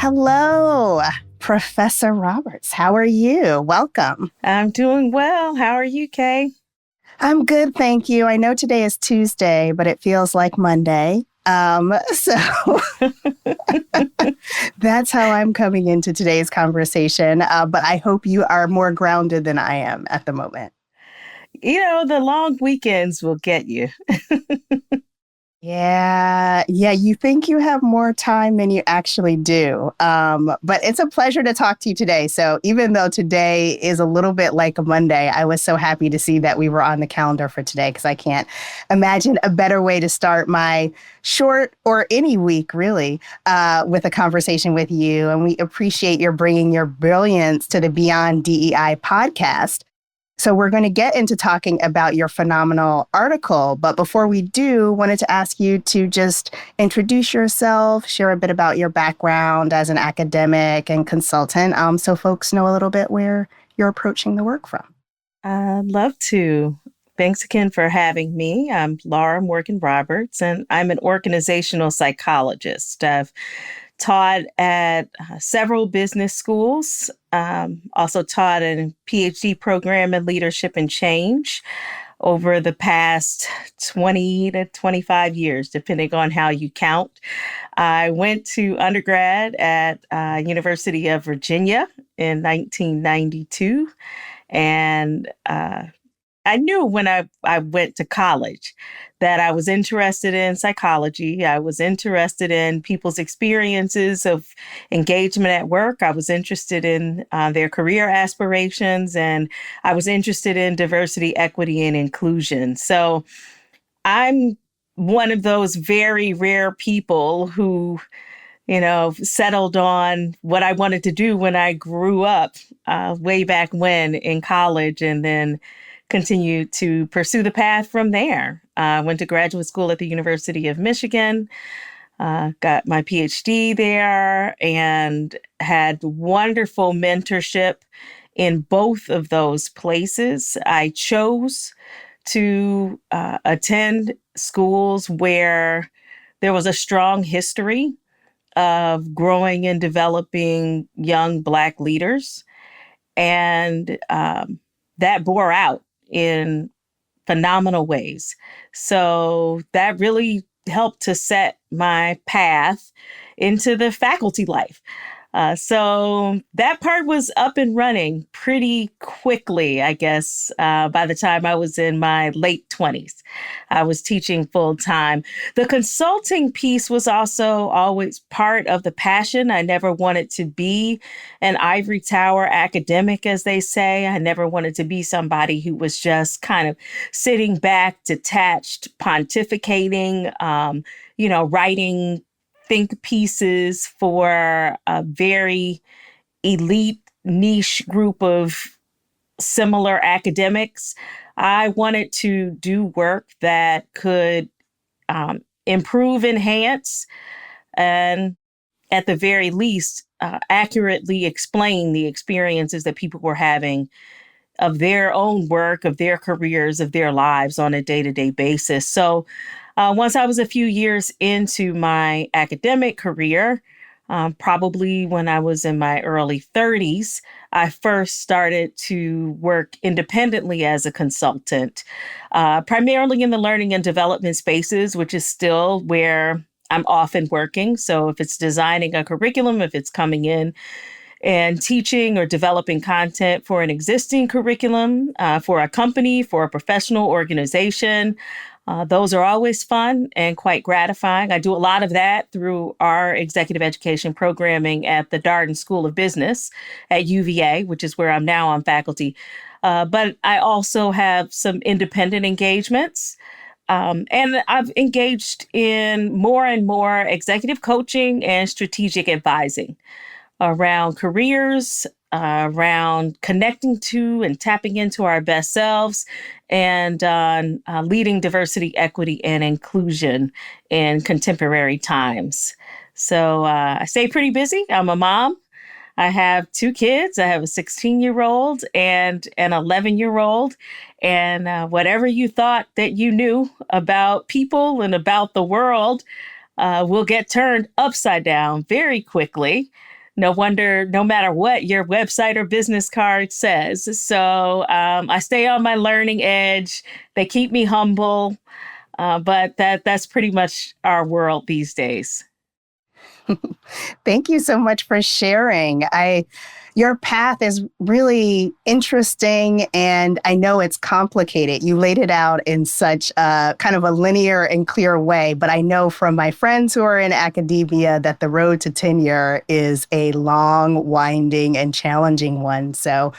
Hello, Professor Roberts. How are you? Welcome. I'm doing well. How are you, Kay? I'm good, thank you. I know today is Tuesday, but it feels like Monday. So that's how I'm coming into today's conversation. But I hope you are more grounded than I am at the moment. The long weekends will get you. Yeah, you think you have more time than you actually do. But it's a pleasure to talk to you today. So even though today is a little bit like a Monday, I was so happy to see that we were on the calendar for today because I can't imagine a better way to start my short or any week, really, with a conversation with you. And we appreciate your bringing your brilliance to the Beyond DEI podcast. So we're going to get into talking about your phenomenal article. But before we do, wanted to ask you to just introduce yourself, share a bit about your background as an academic and consultant, so folks know a little bit where you're approaching the work from. I'd love to. Thanks again for having me. I'm Laura Morgan Roberts, and I'm an organizational psychologist. I've taught at several business schools, also taught a PhD program in leadership and change over the past 20 to 25 years, depending on how you count. I went to undergrad at University of Virginia in 1992, and I knew when I went to college that I was interested in psychology. I was interested in people's experiences of engagement at work. I was interested in their career aspirations, and I was interested in diversity, equity, and inclusion. So I'm one of those very rare people who, settled on what I wanted to do when I grew up way back when in college, and then continued to pursue the path from there. Went to graduate school at the University of Michigan, got my PhD there, and had wonderful mentorship in both of those places. I chose to attend schools where there was a strong history of growing and developing young Black leaders. And that bore out in phenomenal ways. So that really helped to set my path into the faculty life. So that part was up and running pretty quickly, I guess, by the time I was in my late 20s. I was teaching full time. The consulting piece was also always part of the passion. I never wanted to be an ivory tower academic, as they say. I never wanted to be somebody who was just kind of sitting back, detached, pontificating, writing think pieces for a very elite niche group of similar academics. I wanted to do work that could improve, enhance, and at the very least, accurately explain the experiences that people were having of their own work, of their careers, of their lives on a day-to-day basis. So once I was a few years into my academic career, probably when I was in my early 30s, I first started to work independently as a consultant, primarily in the learning and development spaces, which is still where I'm often working. So if it's designing a curriculum, if it's coming in and teaching or developing content for an existing curriculum, for a company, for a professional organization, those are always fun and quite gratifying. I do a lot of that through our executive education programming at the Darden School of Business at UVA, which is where I'm now on faculty. But I also have some independent engagements. And I've engaged in more and more executive coaching and strategic advising around careers, around connecting to and tapping into our best selves, and on leading diversity, equity, and inclusion in contemporary times. So I stay pretty busy. I'm a mom. I have two kids. I have a 16-year-old and an 11-year-old. And whatever you thought that you knew about people and about the world will get turned upside down very quickly No wonder, no matter what your website or business card says. So I stay on my learning edge. They keep me humble, but that's pretty much our world these days. Thank you so much for sharing. Your path is really interesting, and I know it's complicated. You laid it out in such a kind of a linear and clear way, but I know from my friends who are in academia that the road to tenure is a long, winding, and challenging one. So,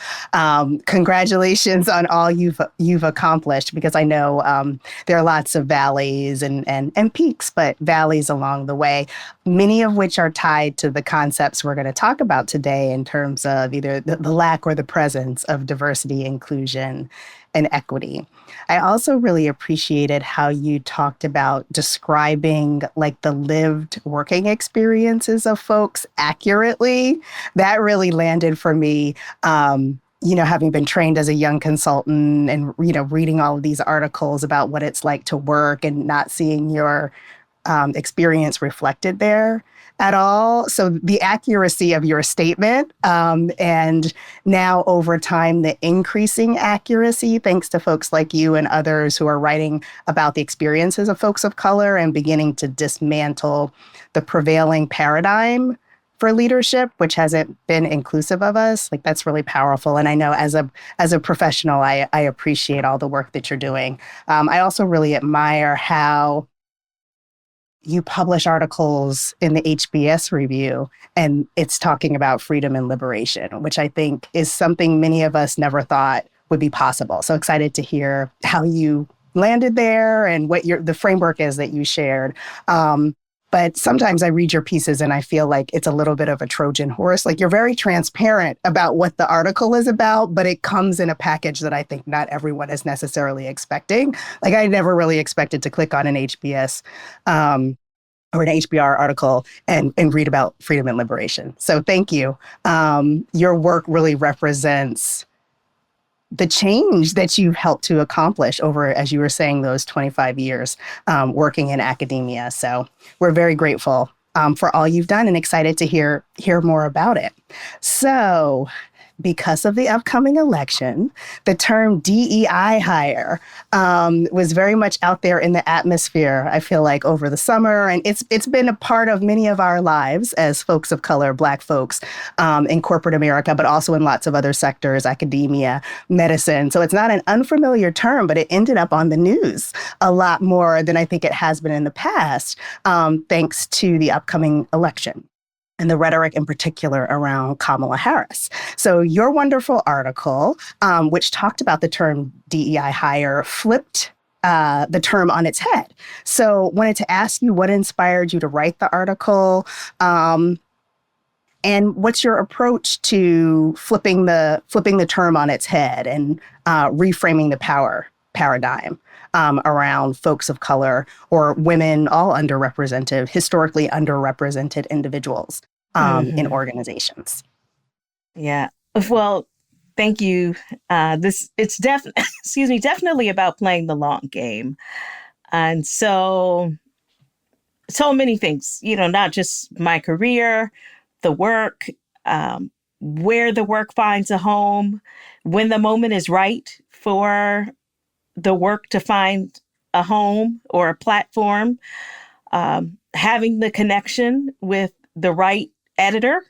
congratulations on all you've accomplished, because I know there are lots of valleys and peaks, but valleys along the way, many of which are tied to the concepts we're going to talk about today in terms of either the lack or the presence of diversity, inclusion, and equity. I also really appreciated how you talked about describing like the lived working experiences of folks accurately. That really landed for me. Having been trained as a young consultant and, reading all of these articles about what it's like to work and not seeing your experience reflected there at all. So the accuracy of your statement, and now over time, the increasing accuracy, thanks to folks like you and others who are writing about the experiences of folks of color and beginning to dismantle the prevailing paradigm for leadership, which hasn't been inclusive of us. Like, that's really powerful. And I know as a professional, I appreciate all the work that you're doing. I also really admire how you publish articles in the HBS review, and it's talking about freedom and liberation, which I think is something many of us never thought would be possible. So excited to hear how you landed there and what the framework is that you shared. But sometimes I read your pieces and I feel like it's a little bit of a Trojan horse. Like, you're very transparent about what the article is about, but it comes in a package that I think not everyone is necessarily expecting. Like, I never really expected to click on an HBS or an HBR article and read about freedom and liberation. So thank you. Your work really represents the change that you've helped to accomplish over, as you were saying, those 25 years working in academia. So we're very grateful for all you've done and excited to hear more about it. So, because of the upcoming election, the term DEI hire was very much out there in the atmosphere, I feel like, over the summer. And it's been a part of many of our lives as folks of color, Black folks in corporate America, but also in lots of other sectors, academia, medicine. So it's not an unfamiliar term, but it ended up on the news a lot more than I think it has been in the past, thanks to the upcoming election and the rhetoric in particular around Kamala Harris. So your wonderful article, which talked about the term DEI hire, flipped the term on its head. So wanted to ask you what inspired you to write the article, and what's your approach to flipping the term on its head and reframing the power paradigm around folks of color or women, all underrepresented, historically underrepresented individuals in Mhm. organizations. Yeah. Well, thank you. This it's definitely excuse me, definitely about playing the long game. And so many things, not just my career, the work, um, where the work finds a home, when the moment is right for the work to find a home or a platform, having the connection with the right editor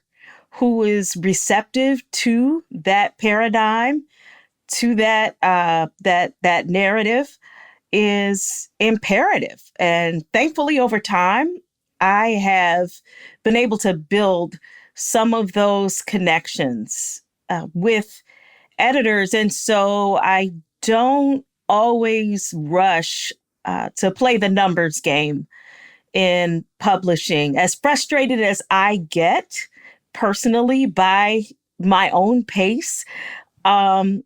who is receptive to that paradigm, to that narrative is imperative. And thankfully, over time, I have been able to build some of those connections with editors. And so I don't always rush to play the numbers game in publishing. As frustrated as I get personally by my own pace, um,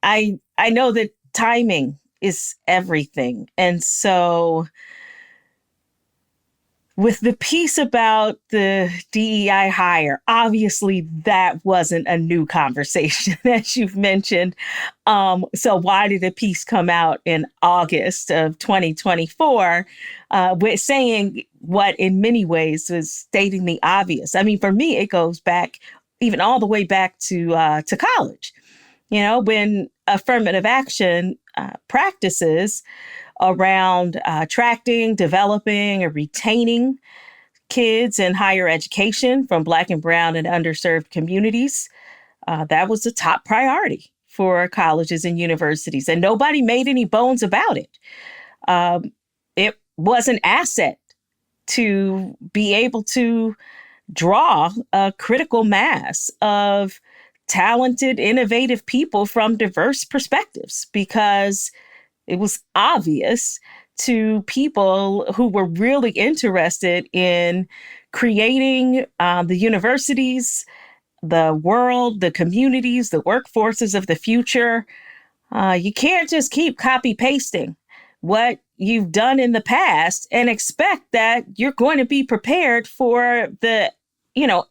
I know that timing is everything. And so with the piece about the DEI hire, obviously that wasn't a new conversation, as you've mentioned. So why did the piece come out in August of 2024 with saying what in many ways was stating the obvious? I mean, for me, it goes back even all the way back to college, when affirmative action practices around attracting, developing, or retaining kids in higher education from Black and Brown and underserved communities. That was the top priority for colleges and universities, and nobody made any bones about it. It was an asset to be able to draw a critical mass of talented, innovative people from diverse perspectives, because it was obvious to people who were really interested in creating the universities, the world, the communities, the workforces of the future. You can't just keep copy pasting what you've done in the past and expect that you're going to be prepared for the,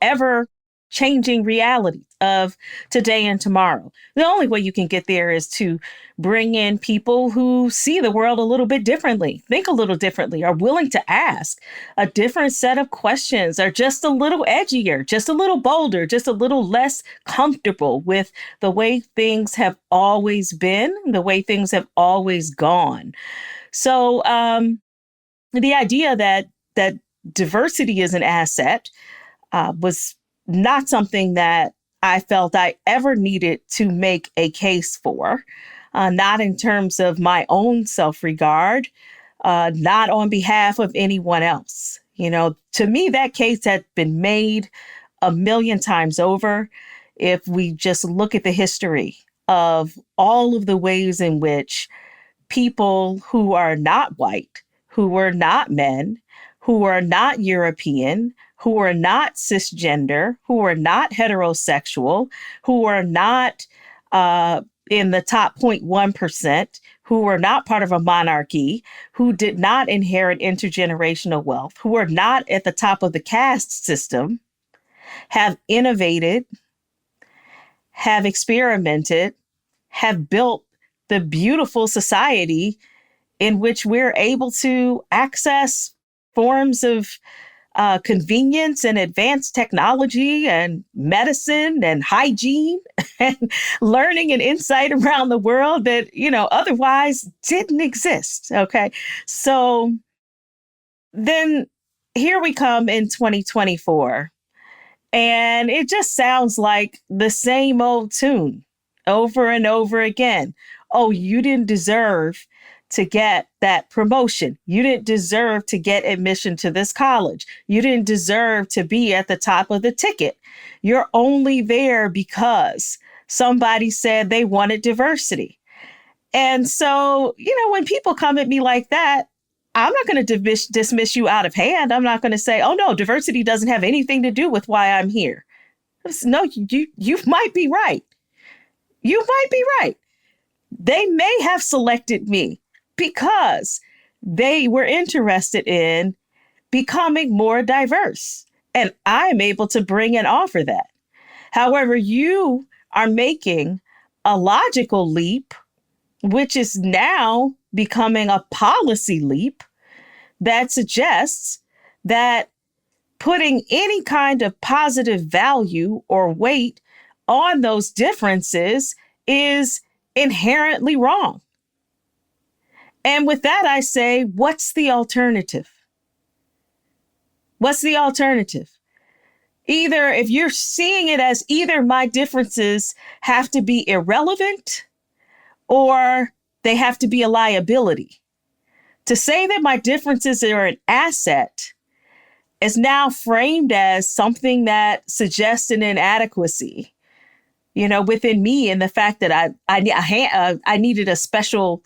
ever changing reality of today and tomorrow. The only way you can get there is to bring in people who see the world a little bit differently, think a little differently, are willing to ask a different set of questions, are just a little edgier, just a little bolder, just a little less comfortable with the way things have always been, the way things have always gone. So the idea that diversity is an asset was not something that I felt I ever needed to make a case for, not in terms of my own self-regard, not on behalf of anyone else. To me, that case had been made a million times over. If we just look at the history of all of the ways in which people who are not white, who are not men, who are not European, who are not cisgender, who are not heterosexual, who are not in the top 0.1%, who are not part of a monarchy, who did not inherit intergenerational wealth, who are not at the top of the caste system, have innovated, have experimented, have built the beautiful society in which we're able to access forms of convenience and advanced technology and medicine and hygiene and learning and insight around the world that, otherwise didn't exist. Okay. So then here we come in 2024, and it just sounds like the same old tune over and over again. Oh, you didn't deserve to get that promotion. You didn't deserve to get admission to this college. You didn't deserve to be at the top of the ticket. You're only there because somebody said they wanted diversity. And so, when people come at me like that, I'm not going to dismiss you out of hand. I'm not going to say, oh, no, diversity doesn't have anything to do with why I'm here. No, you might be right. You might be right. They may have selected me because they were interested in becoming more diverse. And I'm able to bring and offer that. However, you are making a logical leap, which is now becoming a policy leap that suggests that putting any kind of positive value or weight on those differences is inherently wrong. And with that, I say, what's the alternative? What's the alternative? Either, if you're seeing it as either my differences have to be irrelevant or they have to be a liability. To say that my differences are an asset is now framed as something that suggests an inadequacy, within me, and the fact that I needed a special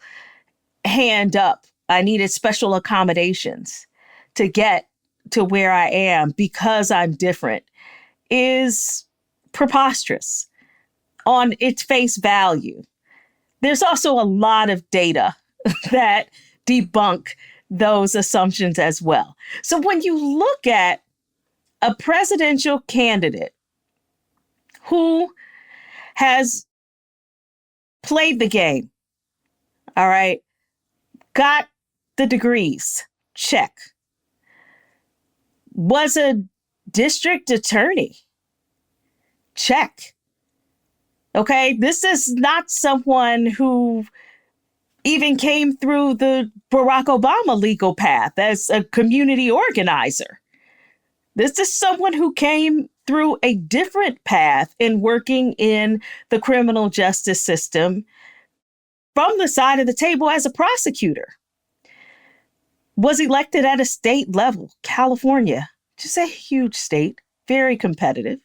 hand up. I needed special accommodations to get to where I am because I'm different is preposterous on its face value. There's also a lot of data that debunk those assumptions as well. So when you look at a presidential candidate who has played the game, all right, got the degrees, check, was a district attorney, check. Okay, this is not someone who even came through the Barack Obama legal path as a community organizer. This is someone who came through a different path in working in the criminal justice system from the side of the table as a prosecutor. Was elected at a state level, California, just a huge state, very competitive.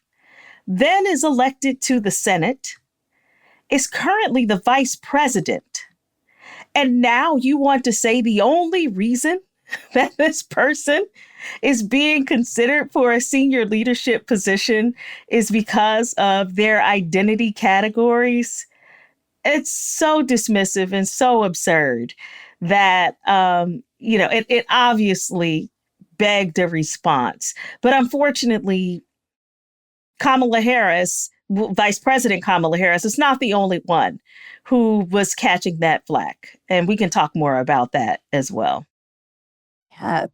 Then is elected to the Senate, is currently the vice president. And now you want to say the only reason that this person is being considered for a senior leadership position is because of their identity categories? It's so dismissive and so absurd that, it obviously begged a response. But unfortunately, Kamala Harris, Vice President Kamala Harris, is not the only one who was catching that flack. And we can talk more about that as well.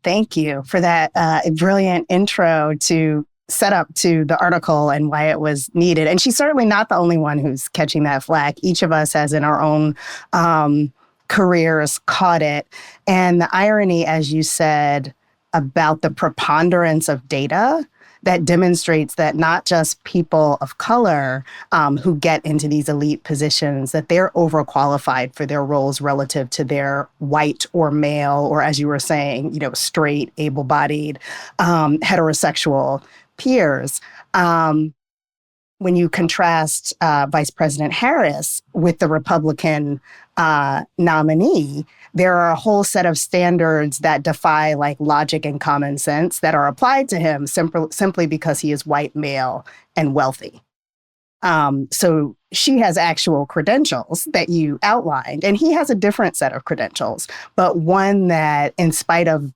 Thank you for that brilliant intro to set up to the article and why it was needed. And she's certainly not the only one who's catching that flack. Each of us has in our own careers caught it. And the irony, as you said, about the preponderance of data that demonstrates that not just people of color who get into these elite positions, that they're overqualified for their roles relative to their white or male, or as you were saying, straight, able-bodied, heterosexual peers. When you contrast Vice President Harris with the Republican nominee, there are a whole set of standards that defy logic and common sense that are applied to him simply because he is white, male, and wealthy. So she has actual credentials that you outlined, and he has a different set of credentials, but one that, in spite of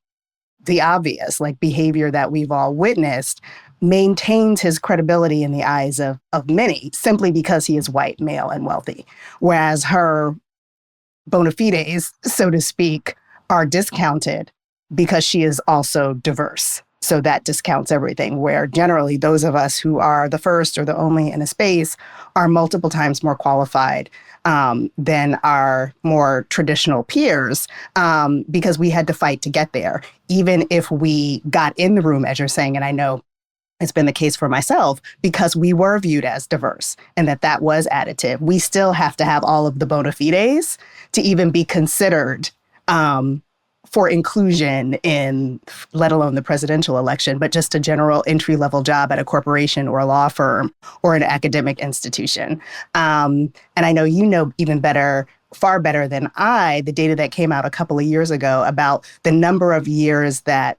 the obvious behavior that we've all witnessed, maintains his credibility in the eyes of many simply because he is white, male, and wealthy. Whereas her bona fides, so to speak, are discounted because she is also diverse. So that discounts everything, where generally those of us who are the first or the only in a space are multiple times more qualified than our more traditional peers because we had to fight to get there. Even if we got in the room, as you're saying, and I know it's been the case for myself, because we were viewed as diverse and that was additive. We still have to have all of the bona fides to even be considered for inclusion in, let alone the presidential election, but just a general entry-level job at a corporation or a law firm or an academic institution. And I know you know even better, far better than I, the data that came out a couple of years ago about the number of years that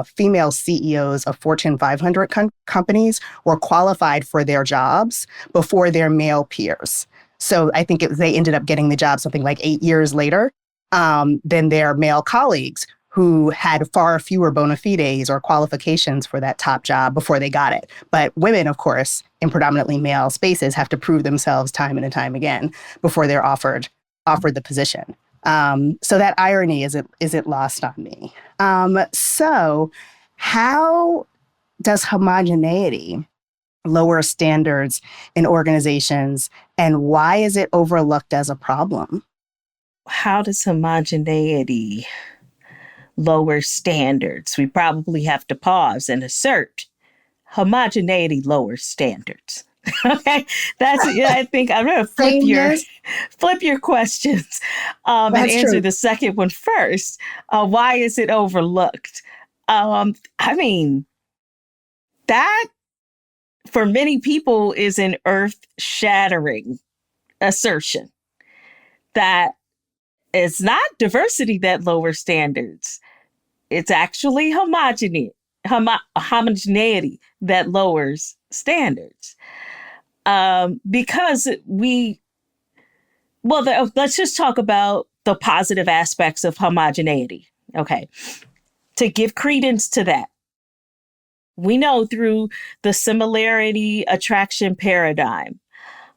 female CEOs of Fortune 500 companies were qualified for their jobs before their male peers. So I think they ended up getting the job something like 8 years later than their male colleagues who had far fewer bona fides or qualifications for that top job before they got it. But women, of course, in predominantly male spaces have to prove themselves time and time again before they're offered the position. So that irony isn't lost on me. So how does homogeneity lower standards in organizations, and why is it overlooked as a problem? How does homogeneity lower standards? We probably have to pause and assert homogeneity lowers standards. Okay, I think I'm going to flip your questions and answer true. the second one first. Why is it overlooked? That for many people is an earth-shattering assertion that it's not diversity that lowers standards. It's actually homogeneity that lowers standards. Because let's just talk about the positive aspects of homogeneity. Okay. To give credence to that, we know through the similarity attraction paradigm,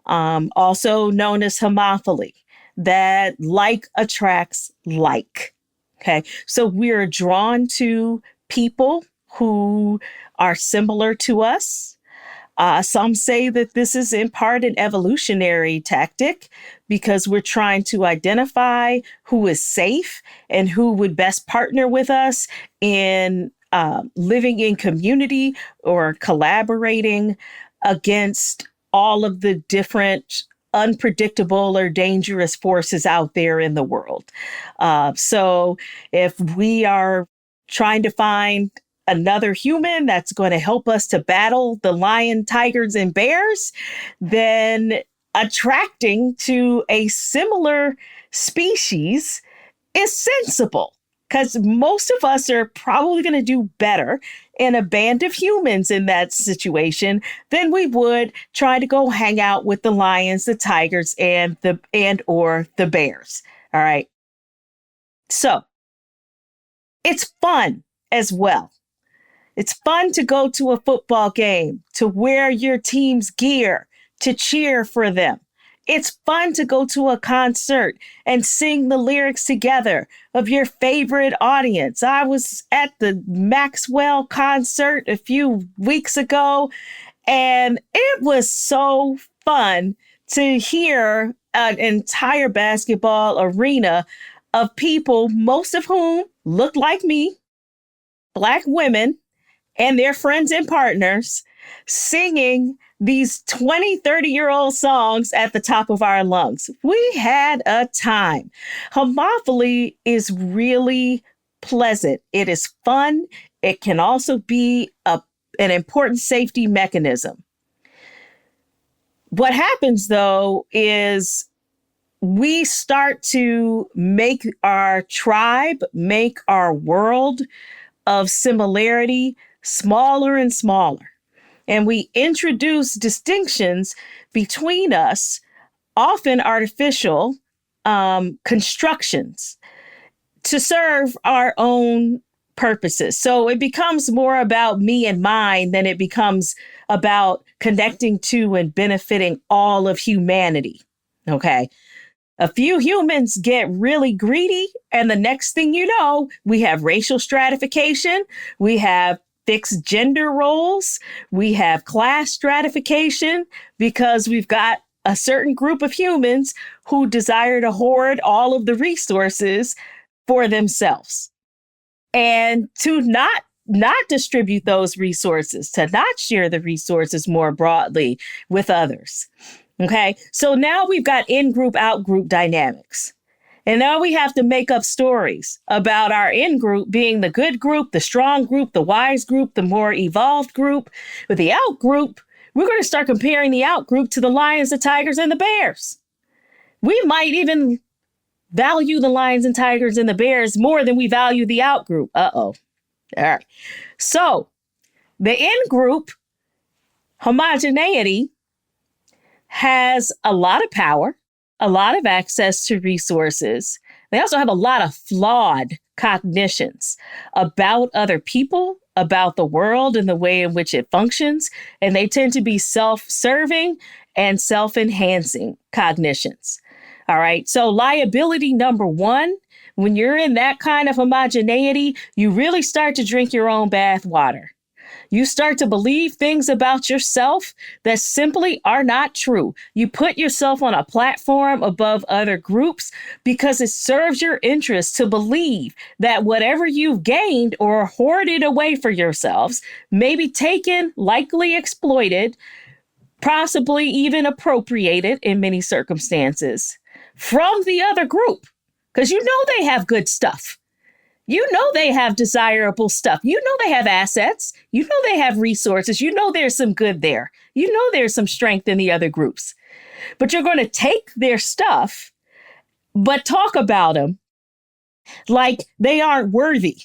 also known as homophily, that like attracts like. Okay. So we're drawn to people who are similar to us. Some say that this is in part an evolutionary tactic because we're trying to identify who is safe and who would best partner with us in living in community or collaborating against all of the different unpredictable or dangerous forces out there in the world. So if we are trying to find another human that's going to help us to battle the lion, tigers, and bears, then attracting to a similar species is sensible because most of us are probably going to do better in a band of humans in that situation than we would try to go hang out with the lions, the tigers, or the bears. All right. So it's fun as well. It's fun to go to a football game, to wear your team's gear, to cheer for them. It's fun to go to a concert and sing the lyrics together of your favorite audience. I was at the Maxwell concert a few weeks ago, and it was so fun to hear an entire basketball arena of people, most of whom look like me, Black women, and their friends and partners singing these 20, 30-year-old songs at the top of our lungs. We had a time. Homophily is really pleasant. It is fun. It can also be an important safety mechanism. What happens, though, is we start to make our tribe, make our world of similarity smaller and smaller. And we introduce distinctions between us, often artificial constructions, to serve our own purposes. So it becomes more about me and mine than it becomes about connecting to and benefiting all of humanity. Okay. A few humans get really greedy, and the next thing you know, we have racial stratification, we have fixed gender roles, we have class stratification, because we've got a certain group of humans who desire to hoard all of the resources for themselves. And to not distribute those resources, to not share the resources more broadly with others. Okay, so now we've got in-group, out-group dynamics. And now we have to make up stories about our in-group being the good group, the strong group, the wise group, the more evolved group. With the out-group, we're going to start comparing the out-group to the lions, the tigers, and the bears. We might even value the lions and tigers and the bears more than we value the out-group. Uh-oh. All right. So the in-group homogeneity has a lot of power, a lot of access to resources. They also have a lot of flawed cognitions about other people, about the world and the way in which it functions. And they tend to be self-serving and self-enhancing cognitions. All right. So liability number one, when you're in that kind of homogeneity, you really start to drink your own bathwater. You start to believe things about yourself that simply are not true. You put yourself on a platform above other groups because it serves your interest to believe that whatever you've gained or hoarded away for yourselves may be taken, likely exploited, possibly even appropriated in many circumstances from the other group. Because you know they have good stuff. You know they have desirable stuff. You know they have assets. You know they have resources. You know there's some good there. You know there's some strength in the other groups. But you're going to take their stuff, but talk about them like they aren't worthy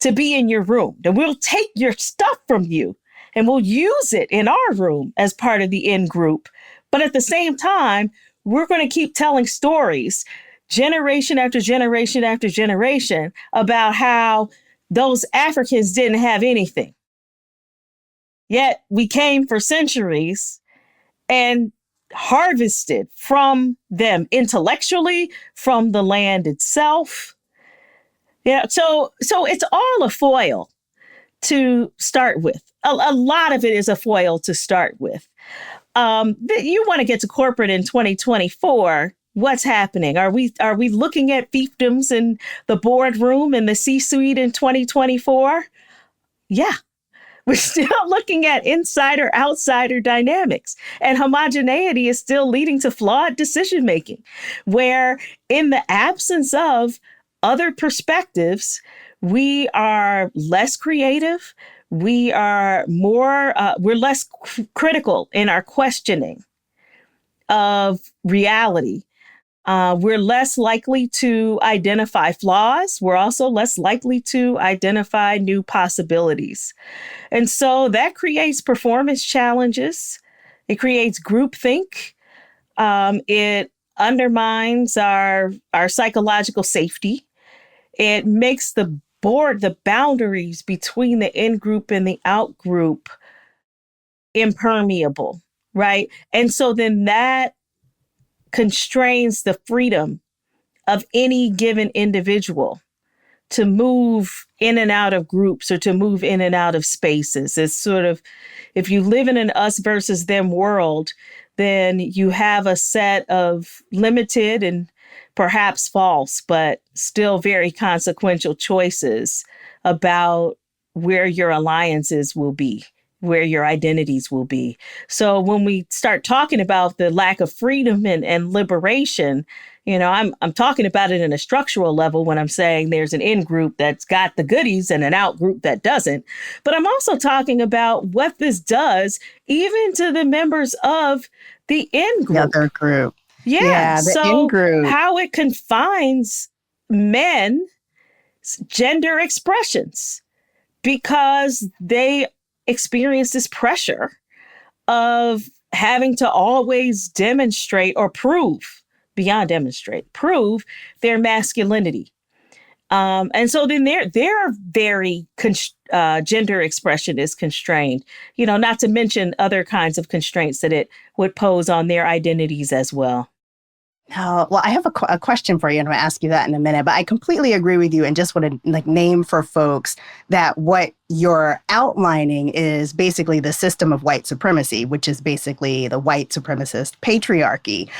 to be in your room. And we'll take your stuff from you and we'll use it in our room as part of the in group. But at the same time, we're going to keep telling stories generation after generation after generation about how those Africans didn't have anything. Yet we came for centuries and harvested from them intellectually, from the land itself. Yeah, so it's all a foil to start with. A lot of it is a foil to start with. You want to get to corporate in 2024. What's happening? Are we looking at fiefdoms in the boardroom and the C-suite in 2024? Yeah, we're still looking at insider outsider dynamics, and homogeneity is still leading to flawed decision making, where in the absence of other perspectives, we are less creative. We are we're less critical in our questioning of reality. We're less likely to identify flaws. We're also less likely to identify new possibilities. And so that creates performance challenges. It creates groupthink. It undermines our psychological safety. It makes the boundaries between the in group and the out group impermeable, right? And so then that constrains the freedom of any given individual to move in and out of groups or to move in and out of spaces. It's sort of, if you live in an us versus them world, then you have a set of limited and perhaps false, but still very consequential choices about where your alliances will be, where your identities will be. So when we start talking about the lack of freedom and liberation, I'm talking about it in a structural level when I'm saying there's an in group that's got the goodies and an out group that doesn't. But I'm also talking about what this does even to the members of the in group. The other group. Yeah. The so in-group. How it confines men's gender expressions because they experience this pressure of having to always demonstrate or prove, beyond demonstrate, prove their masculinity. And so then their very gender expression is constrained, not to mention other kinds of constraints that it would pose on their identities as well. Well, I have a question for you, and I'm going to ask you that in a minute. But I completely agree with you, and just want to name for folks that what you're outlining is basically the system of white supremacy, which is basically the white supremacist patriarchy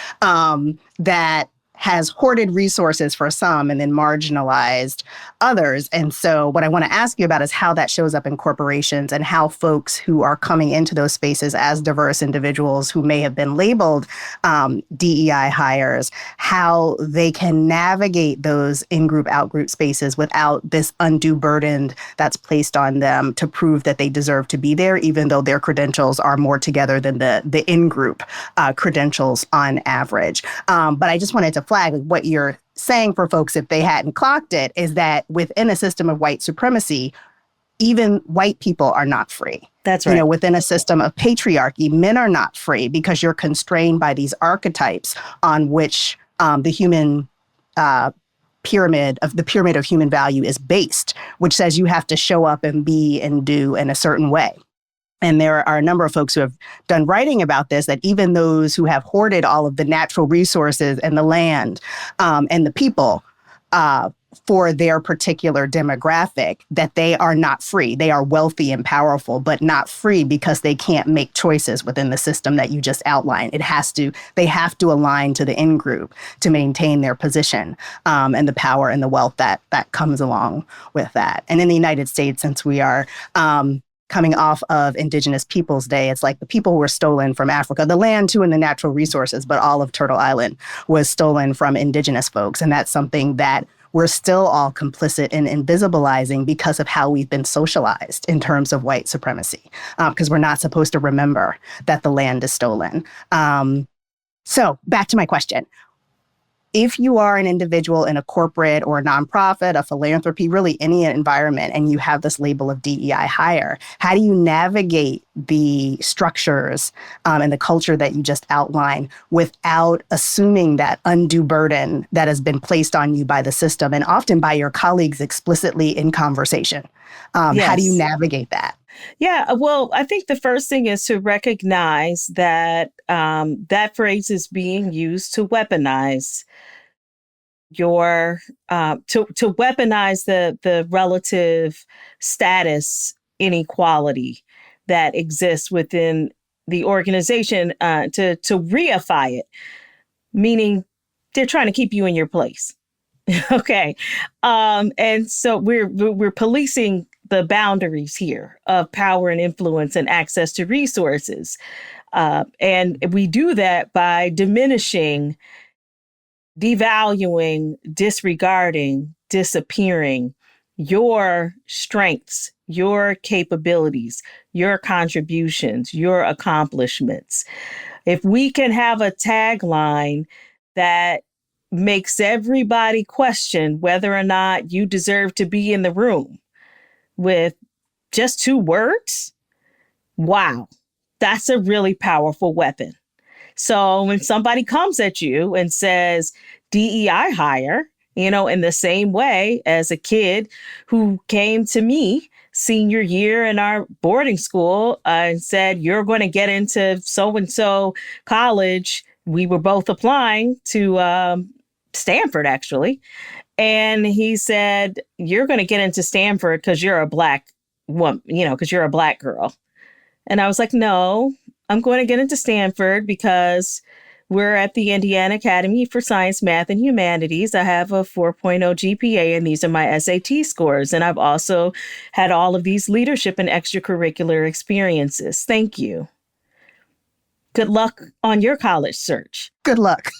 that has hoarded resources for some and then marginalized others. And so what I want to ask you about is how that shows up in corporations and how folks who are coming into those spaces as diverse individuals who may have been labeled DEI hires, how they can navigate those in-group, out-group spaces without this undue burden that's placed on them to prove that they deserve to be there, even though their credentials are more together than the in-group credentials on average. But I just wanted to flag what you're saying for folks if they hadn't clocked it is that within a system of white supremacy, even white people are not free. That's right. Within a system of patriarchy, men are not free because you're constrained by these archetypes on which the human pyramid of human value is based, which says you have to show up and be and do in a certain way. And there are a number of folks who have done writing about this, that even those who have hoarded all of the natural resources and the land and the people for their particular demographic, that they are not free. They are wealthy and powerful, but not free because they can't make choices within the system that you just outlined. They have to align to the in-group to maintain their position and the power and the wealth that comes along with that. And in the United States, since we are coming off of Indigenous Peoples Day, it's like the people were stolen from Africa, the land too and the natural resources, but all of Turtle Island was stolen from Indigenous folks. And that's something that we're still all complicit in invisibilizing because of how we've been socialized in terms of white supremacy, because we're not supposed to remember that the land is stolen. So back to my question. if you are an individual in a corporate or a nonprofit, a philanthropy, really any environment, and you have this label of DEI hire, how do you navigate the structures and the culture that you just outlined without assuming that undue burden that has been placed on you by the system and often by your colleagues explicitly in conversation? How do you Yes. navigate that? Yeah, well, I think the first thing is to recognize that that phrase is being used to weaponize your to weaponize the relative status inequality that exists within the organization, to reify it, meaning they're trying to keep you in your place. Okay. And so we're policing the boundaries here of power and influence and access to resources. And we do that by diminishing, devaluing, disregarding, disappearing your strengths, your capabilities, your contributions, your accomplishments. If we can have a tagline that makes everybody question whether or not you deserve to be in the room with just two words, wow, that's a really powerful weapon. So when somebody comes at you and says DEI hire, in the same way as a kid who came to me senior year in our boarding school and said, you're going to get into so and so college. We were both applying to Stanford, actually. And he said, you're going to get into Stanford because you're a black woman, because you're a black girl. And I was like, no, I'm going to get into Stanford because we're at the Indiana Academy for Science, Math, and Humanities. I have a 4.0 GPA, and these are my SAT scores. And I've also had all of these leadership and extracurricular experiences. Thank you. Good luck on your college search. Good luck.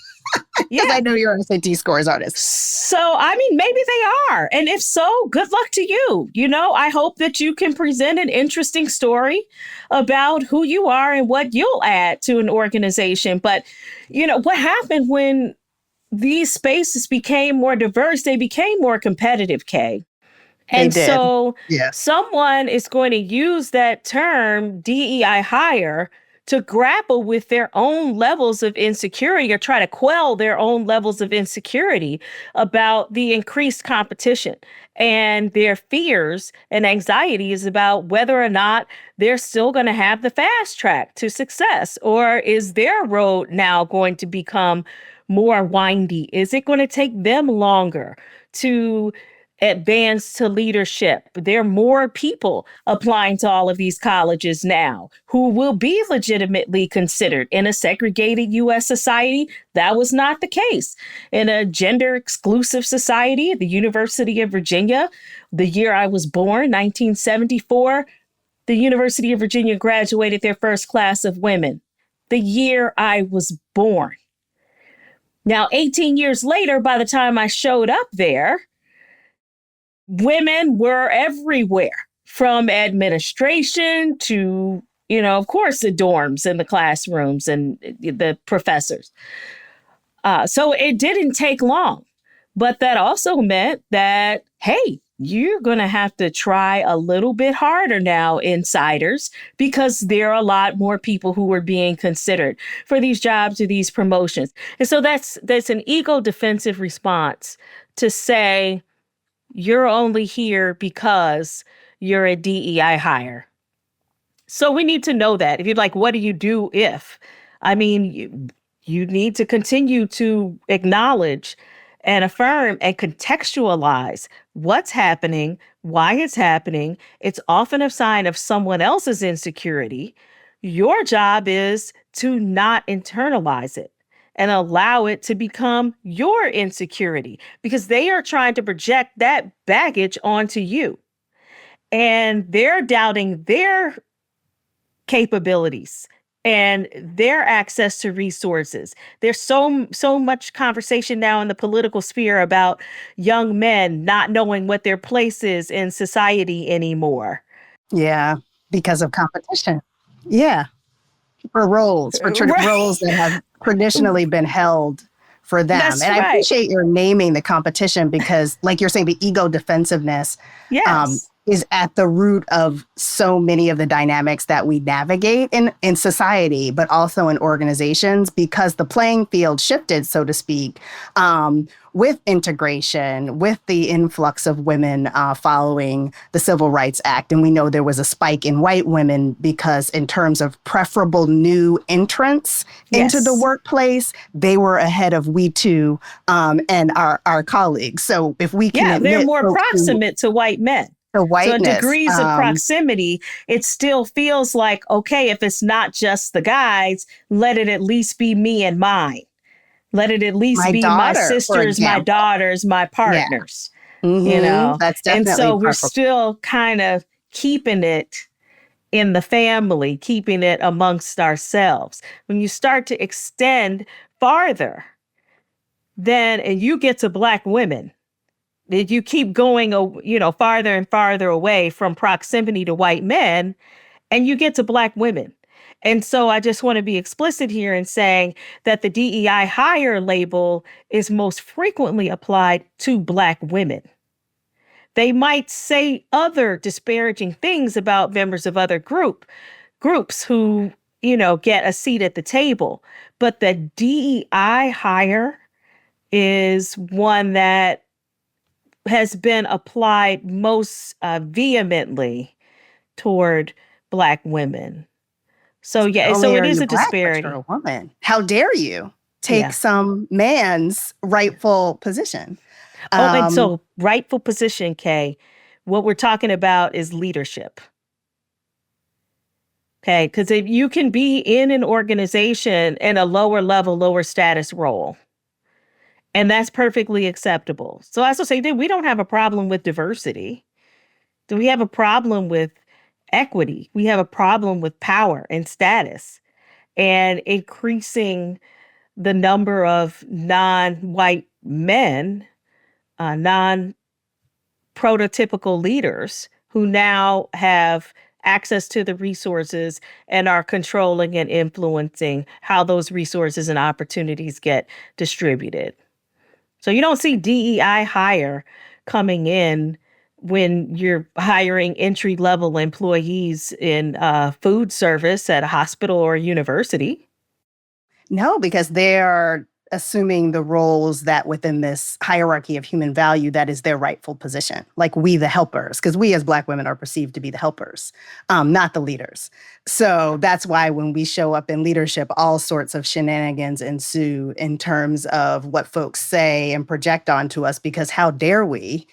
Because Yeah. I know your SAT scores on this. So, I mean, maybe they are. And if so, good luck to you. I hope that you can present an interesting story about who you are and what you'll add to an organization. But, what happened when these spaces became more diverse, they became more competitive, Kay. They And did. so Yeah. someone is going to use that term DEI hire to grapple with their own levels of insecurity or try to quell their own levels of insecurity about the increased competition and their fears and anxieties about whether or not they're still going to have the fast track to success, or is their road now going to become more windy? Is it going to take them longer to advance to leadership? There are more people applying to all of these colleges now who will be legitimately considered. In a segregated U.S. society, that was not the case. In a gender exclusive society, the University of Virginia, the year I was born, 1974, the University of Virginia graduated their first class of women. The year I was born. Now, 18 years later, by the time I showed up there, women were everywhere, from administration to, of course, the dorms and the classrooms and the professors. So it didn't take long. But that also meant that, hey, you're going to have to try a little bit harder now, insiders, because there are a lot more people who are being considered for these jobs or these promotions. And so that's an ego defensive response to say, you're only here because you're a DEI hire. So we need to know that. If you're like, what do you do if? I mean, you need to continue to acknowledge and affirm and contextualize what's happening, why it's happening. It's often a sign of someone else's insecurity. Your job is to not internalize it and allow it to become your insecurity, because they are trying to project that baggage onto you. And they're doubting their capabilities and their access to resources. There's so much conversation now in the political sphere about young men not knowing what their place is in society anymore. Yeah. Because of competition. Yeah. For roles, for Right. roles that have traditionally been held for them. That's And I right. appreciate your naming the competition because, like you're saying, the ego defensiveness Yes. is at the root of so many of the dynamics that we navigate in society, but also in organizations, because the playing field shifted, so to speak, with integration, with the influx of women following the Civil Rights Act. And we know there was a spike in white women because, in terms of preferable new entrants into the Yes. workplace, they were ahead of we too and our colleagues. So if we can Yeah, they're admit more folks to proximate to white men. So at whiteness, degrees of proximity, it still feels like, okay, if it's not just the guys, let it at least be me and mine. Let it at least my be my daughter, for sisters, my example. daughters, my Yeah. partners, you know? That's And definitely so we're preferable. still kind of keeping it in the family, keeping it amongst ourselves. When you start to extend farther, then, and you get to Black women, that you keep going, farther and farther away from proximity to white men, and you get to Black women. And so I just want to be explicit here in saying that the DEI hire label is most frequently applied to Black women. They might say other disparaging things about members of other groups who, get a seat at the table. But the DEI hire is one that has been applied most vehemently toward Black women. So, Not yeah, so only it are is you a Black, but you're disparity. a woman. How dare you take Yeah. some man's rightful position? Oh, and Um, so rightful position, Kay, what we're talking about is leadership. Okay. Because if you can be in an organization in a lower level, lower status role, and that's perfectly acceptable. So I also say that we don't have a problem with diversity. Do we have a problem with equity? We have a problem with power and status and increasing the number of non-white men, non prototypical leaders who now have access to the resources and are controlling and influencing how those resources and opportunities get distributed. So you don't see DEI hire coming in when you're hiring entry level employees in food service at a hospital or a university. no, because they're assuming the roles that within this hierarchy of human value that is their rightful position, like we the helpers, because we as Black women are perceived to be the helpers, not the leaders. So that's why when we show up in leadership, all sorts of shenanigans ensue in terms of what folks say and project onto us, because how dare we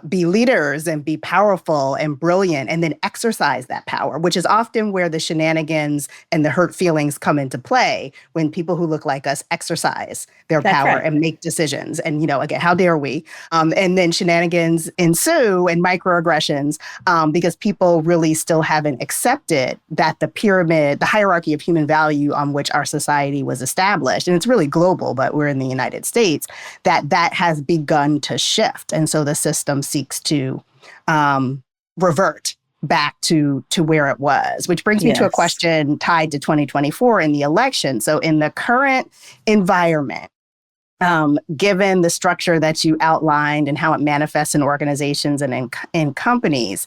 be leaders and be powerful and brilliant and then exercise that power, which is often where the shenanigans and the hurt feelings come into play, when people who look like us exercise their That's power right. and make decisions. And, again, how dare we? And then shenanigans ensue and microaggressions because people really still haven't accepted that the pyramid, the hierarchy of human value on which our society was established, and it's really global, but we're in the United States, that has begun to shift. And so the system seeks to revert back to where it was, which brings me to a Yes. question tied to 2024 in the election. So in the current environment, given the structure that you outlined and how it manifests in organizations and in companies,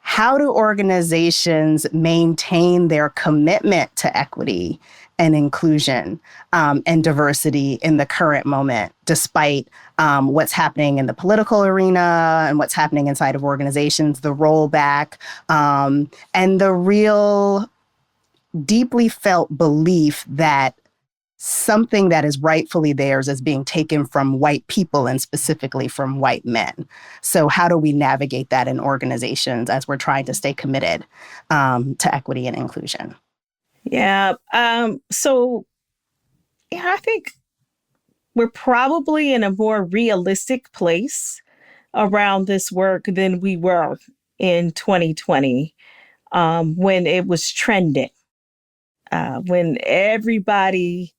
how do organizations maintain their commitment to equity and inclusion and diversity in the current moment, despite what's happening in the political arena and what's happening inside of organizations, the rollback, and the real deeply felt belief that something that is rightfully theirs is being taken from white people and specifically from white men. So how do we navigate that in organizations as we're trying to stay committed to equity and inclusion? Yeah. I think we're probably in a more realistic place around this work than we were in 2020 when it was trending, when everybody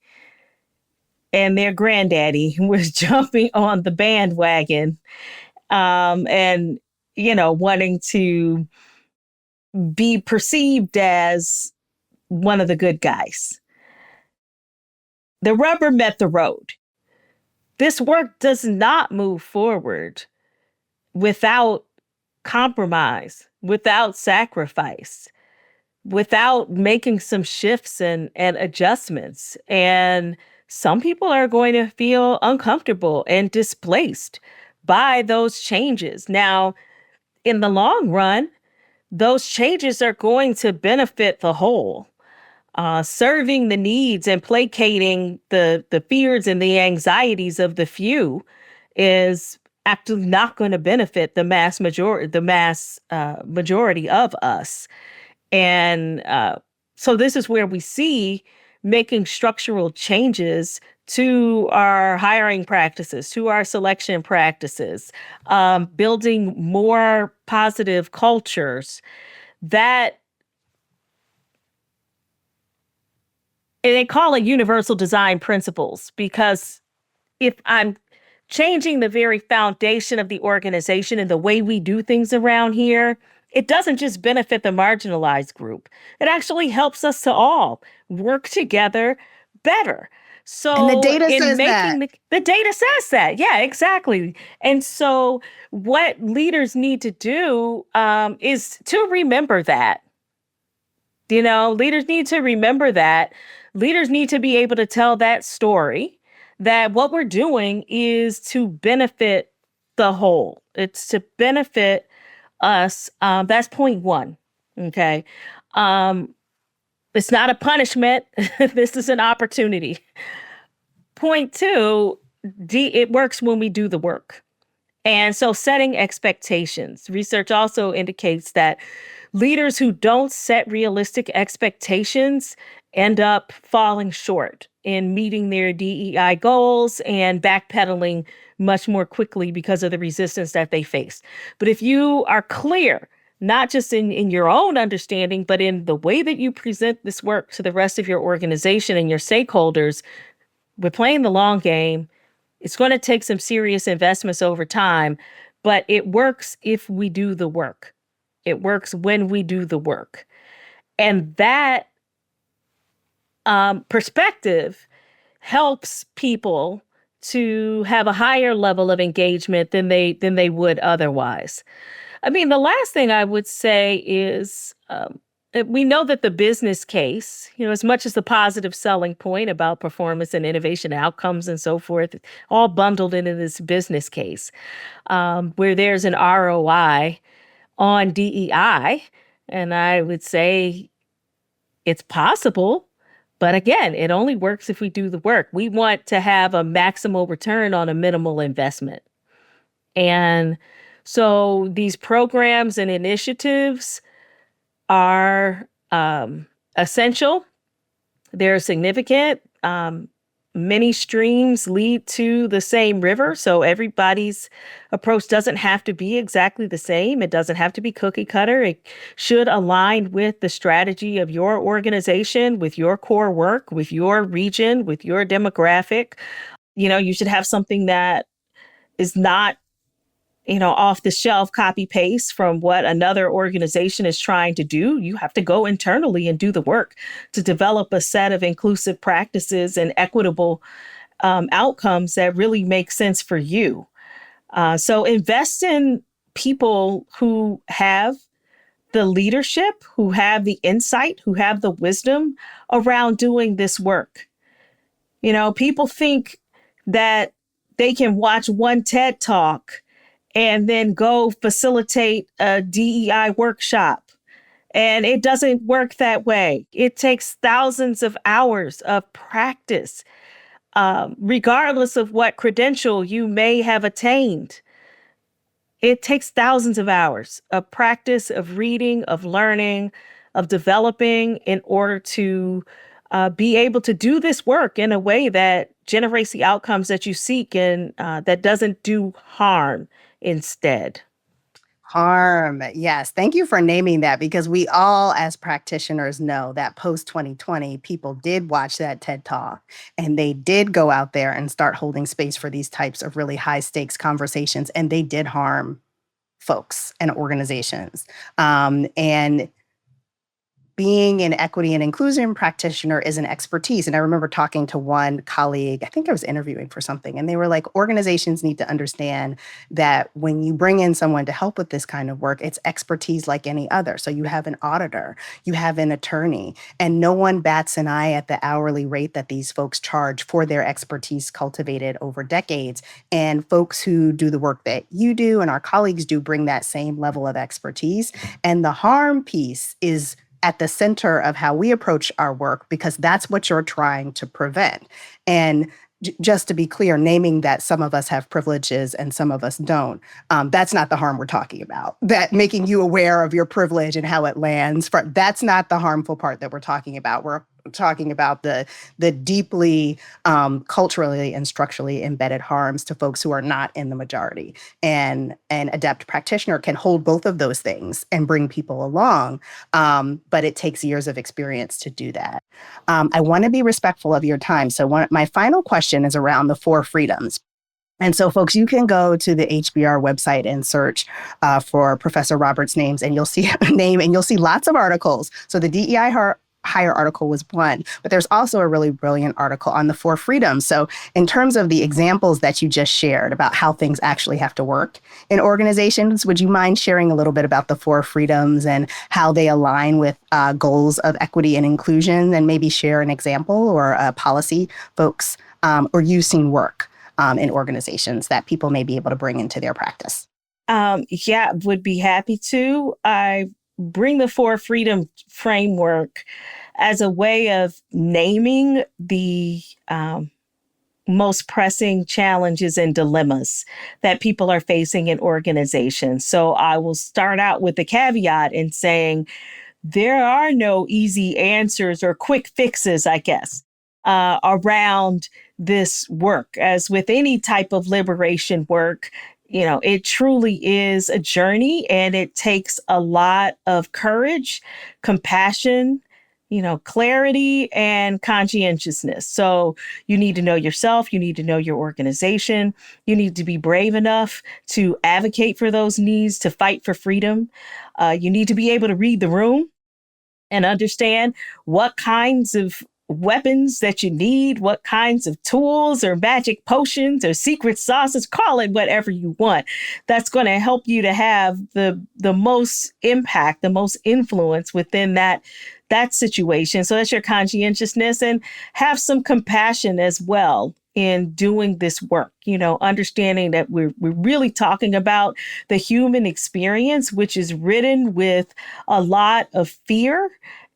and their granddaddy was jumping on the bandwagon and, wanting to be perceived as one of the good guys. the rubber met the road. This work does not move forward without compromise, without sacrifice, without making some shifts and adjustments. And some people are going to feel uncomfortable and displaced by those changes. Now, in the long run, those changes are going to benefit the whole. Serving the needs and placating the fears and the anxieties of the few is actually not going to benefit the majority of us. And so this is where we see making structural changes to our hiring practices, to our selection practices, building more positive cultures that, and they call it universal design principles, because if I'm changing the very foundation of the organization and the way we do things around here, it doesn't just benefit the marginalized group. It actually helps us to all work together better. And the So, data in says making that. the data says that, yeah, exactly. And so, what leaders need to do is to remember that. Leaders need to remember that. Leaders need to be able to tell that story, that what we're doing is to benefit the whole. It's to benefit us. That's point one. Okay. Um, it's not a punishment. This is an opportunity. Point two, it works when we do the work. And so setting expectations. Research also indicates that leaders who don't set realistic expectations end up falling short in meeting their DEI goals and backpedaling much more quickly because of the resistance that they face. But if you are clear, not just in your own understanding, but in the way that you present this work to the rest of your organization and your stakeholders, we're playing the long game. It's going to take some serious investments over time, but it works if we do the work. It works when we do the work. And that perspective helps people to have a higher level of engagement than they would otherwise. I mean, the last thing I would say is we know that the business case, as much as the positive selling point about performance and innovation outcomes and so forth, all bundled into this business case, where there's an ROI on DEI. And I would say it's possible. But again, it only works if we do the work. We want to have a maximal return on a minimal investment. And so these programs and initiatives are essential. They're significant. Many streams lead to the same river, so everybody's approach doesn't have to be exactly the same. It doesn't have to be cookie cutter. It should align with the strategy of your organization, with your core work, with your region, with your demographic. You should have something that is not off the shelf copy paste from what another organization is trying to do. You have to go internally and do the work to develop a set of inclusive practices and equitable outcomes that really make sense for you. So invest in people who have the leadership, who have the insight, who have the wisdom around doing this work. People think that they can watch one TED talk and then go facilitate a DEI workshop. And it doesn't work that way. It takes thousands of hours of practice, regardless of what credential you may have attained. It takes thousands of hours of practice, of reading, of learning, of developing in order to be able to do this work in a way that generates the outcomes that you seek and that doesn't do harm instead. Harm. Yes. Thank you for naming that, because we all, as practitioners, know that post 2020, people did watch that TED Talk and they did go out there and start holding space for these types of really high stakes conversations. And they did harm folks and organizations. And being an equity and inclusion practitioner is an expertise. And I remember talking to one colleague, I think I was interviewing for something, and they were like, organizations need to understand that when you bring in someone to help with this kind of work, it's expertise like any other. So you have an auditor, you have an attorney, and no one bats an eye at the hourly rate that these folks charge for their expertise cultivated over decades. And folks who do the work that you do and our colleagues do bring that same level of expertise. And the harm piece is at the center of how we approach our work, because that's what you're trying to prevent. And just to be clear, naming that some of us have privileges and some of us don't, that's not the harm we're talking about. That making you aware of your privilege and how it lands, that's not the harmful part that we're talking about. We're talking about the deeply culturally and structurally embedded harms to folks who are not in the majority. And an adept practitioner can hold both of those things and bring people along, but it takes years of experience to do that. I want to be respectful of your time. So my final question is around the 4 freedoms. And so, folks, you can go to the HBR website and search for Professor Roberts' names, and you'll see a name, and you'll see lots of articles. So the DEI Hire article was one, but there's also a really brilliant article on the 4 freedoms. So in terms of the examples that you just shared about how things actually have to work in organizations, would you mind sharing a little bit about the 4 freedoms and how they align with goals of equity and inclusion, and maybe share an example or a policy folks or you've seen work in organizations that people may be able to bring into their practice? Yeah, would be happy to. I bring the 4 freedom framework as a way of naming the most pressing challenges and dilemmas that people are facing in organizations. So I will start out with the caveat in saying there are no easy answers or quick fixes, I guess, around this work. As with any type of liberation work, it truly is a journey, and it takes a lot of courage, compassion, clarity, and conscientiousness. So you need to know yourself. You need to know your organization. You need to be brave enough to advocate for those needs, to fight for freedom. You need to be able to read the room and understand what kinds of weapons that you need, what kinds of tools or magic potions or secret sauces, call it whatever you want. That's going to help you to have the most impact, the most influence within that situation. So that's your conscientiousness, and have some compassion as well in doing this work, understanding that we're really talking about the human experience, which is ridden with a lot of fear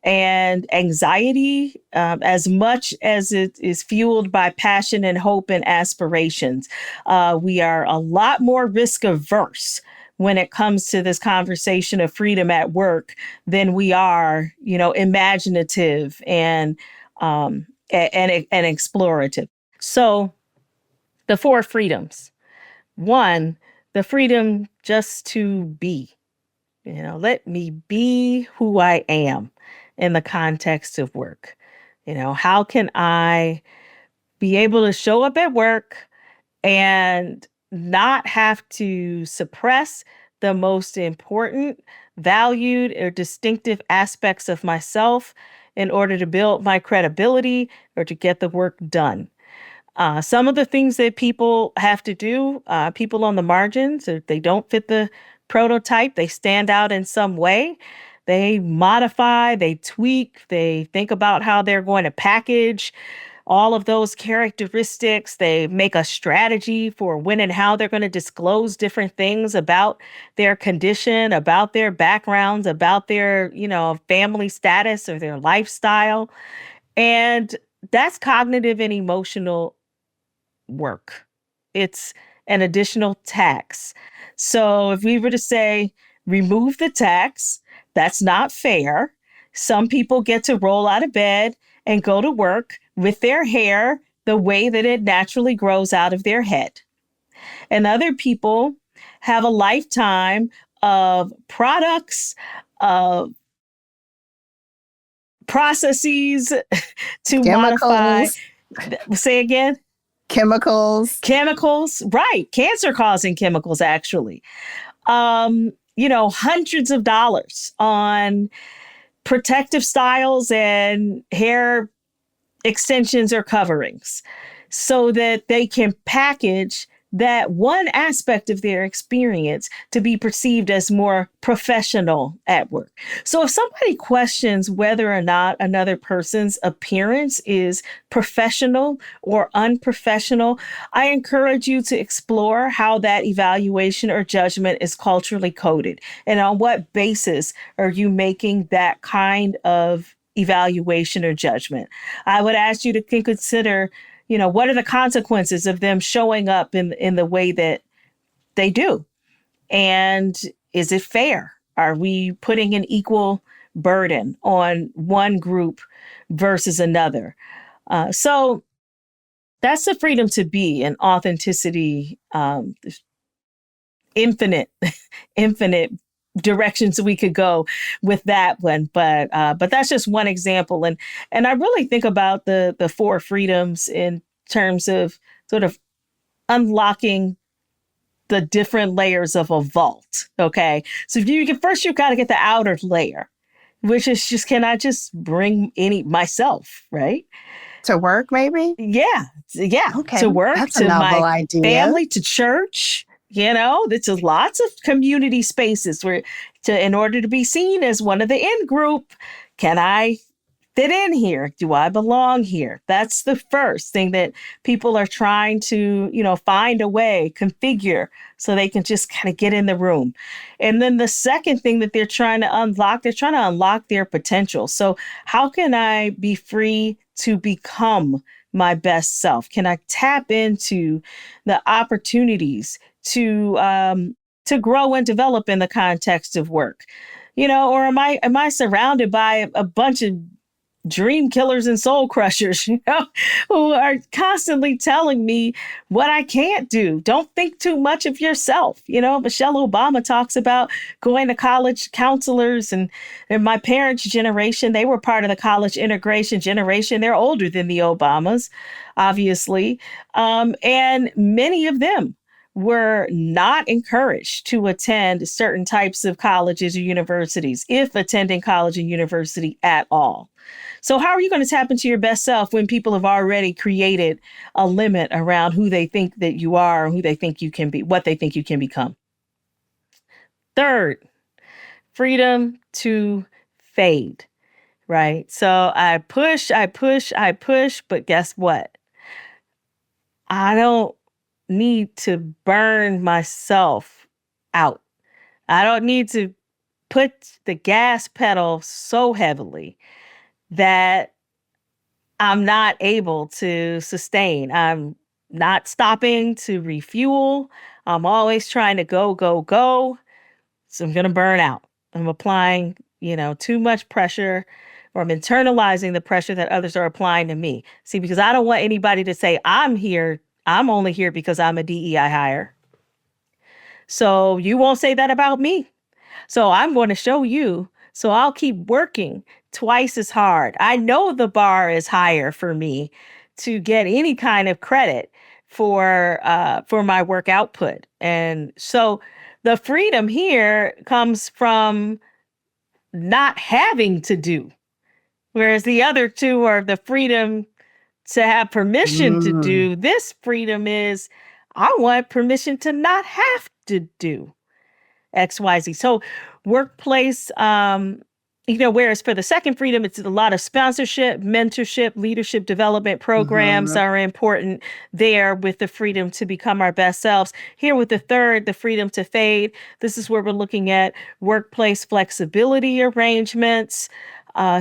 and anxiety, as much as it is fueled by passion and hope and aspirations. We are a lot more risk averse when it comes to this conversation of freedom at work than we are, imaginative and explorative. So the 4 freedoms. 1, the freedom just to be. Let me be who I am in the context of work. How can I be able to show up at work and not have to suppress the most important, valued, or distinctive aspects of myself in order to build my credibility or to get the work done? Some of the things that people have to do, people on the margins, if they don't fit the prototype, they stand out in some way. They modify, they tweak, they think about how they're going to package all of those characteristics. They make a strategy for when and how they're going to disclose different things about their condition, about their backgrounds, about their, family status or their lifestyle. And that's cognitive and emotional work. It's an additional tax. So if we were to say, remove the tax, that's not fair. Some people get to roll out of bed and go to work with their hair the way that it naturally grows out of their head. And other people have a lifetime of products, of processes to modify. Say again? Chemicals, right. Cancer causing chemicals, actually. Hundreds of dollars on protective styles and hair extensions or coverings so that they can package that one aspect of their experience to be perceived as more professional at work. So if somebody questions whether or not another person's appearance is professional or unprofessional, I encourage you to explore how that evaluation or judgment is culturally coded and on what basis are you making that kind of evaluation or judgment. I would ask you to consider, what are the consequences of them showing up in the way that they do? And is it fair? Are we putting an equal burden on one group versus another? So that's the freedom to be and authenticity, infinite, infinite directions we could go with that one, but that's just one example, and I really think about the four freedoms in terms of sort of unlocking the different layers of a vault. Okay, so if you got to get the outer layer, which is just, can I just bring myself, right? To work, maybe? Yeah. Okay, To work, that's a to novel my idea. family, to church. There's just lots of community spaces where, in order to be seen as one of the in group, can I fit in here? Do I belong here? That's the first thing that people are trying to, find a way, configure so they can just kind of get in the room. And then the second thing that they're trying to unlock their potential. So how can I be free to become my best self? Can I tap into the opportunities to grow and develop in the context of work? Or am I surrounded by a bunch of dream killers and soul crushers, who are constantly telling me what I can't do? Don't think too much of yourself. Michelle Obama talks about going to college counselors, and my parents' generation, they were part of the college integration generation. They're older than the Obamas, obviously. And many of them were not encouraged to attend certain types of colleges or universities, if attending college and university at all. So how are you going to tap into your best self when people have already created a limit around who they think that you are, who they think you can be, what they think you can become? Third, freedom to fade, right? So I push, but guess what? I don't need to burn myself out. I don't need to put the gas pedal so heavily that I'm not able to sustain. I'm not stopping to refuel. I'm always trying to go, go, go. So I'm going to burn out. I'm applying, too much pressure, or I'm internalizing the pressure that others are applying to me. See, because I don't want anybody to say I'm only here because I'm a DEI hire. So you won't say that about me. So I'm going to show you. So I'll keep working twice as hard. I know the bar is higher for me to get any kind of credit for my work output. And so the freedom here comes from not having to do, whereas the other two are the freedom to have permission to do. This freedom is, I want permission to not have to do XYZ. So workplace, whereas for the second freedom, it's a lot of sponsorship, mentorship, leadership development programs are important there, with the freedom to become our best selves. Here with the third, the freedom to fade, this is where we're looking at workplace flexibility arrangements,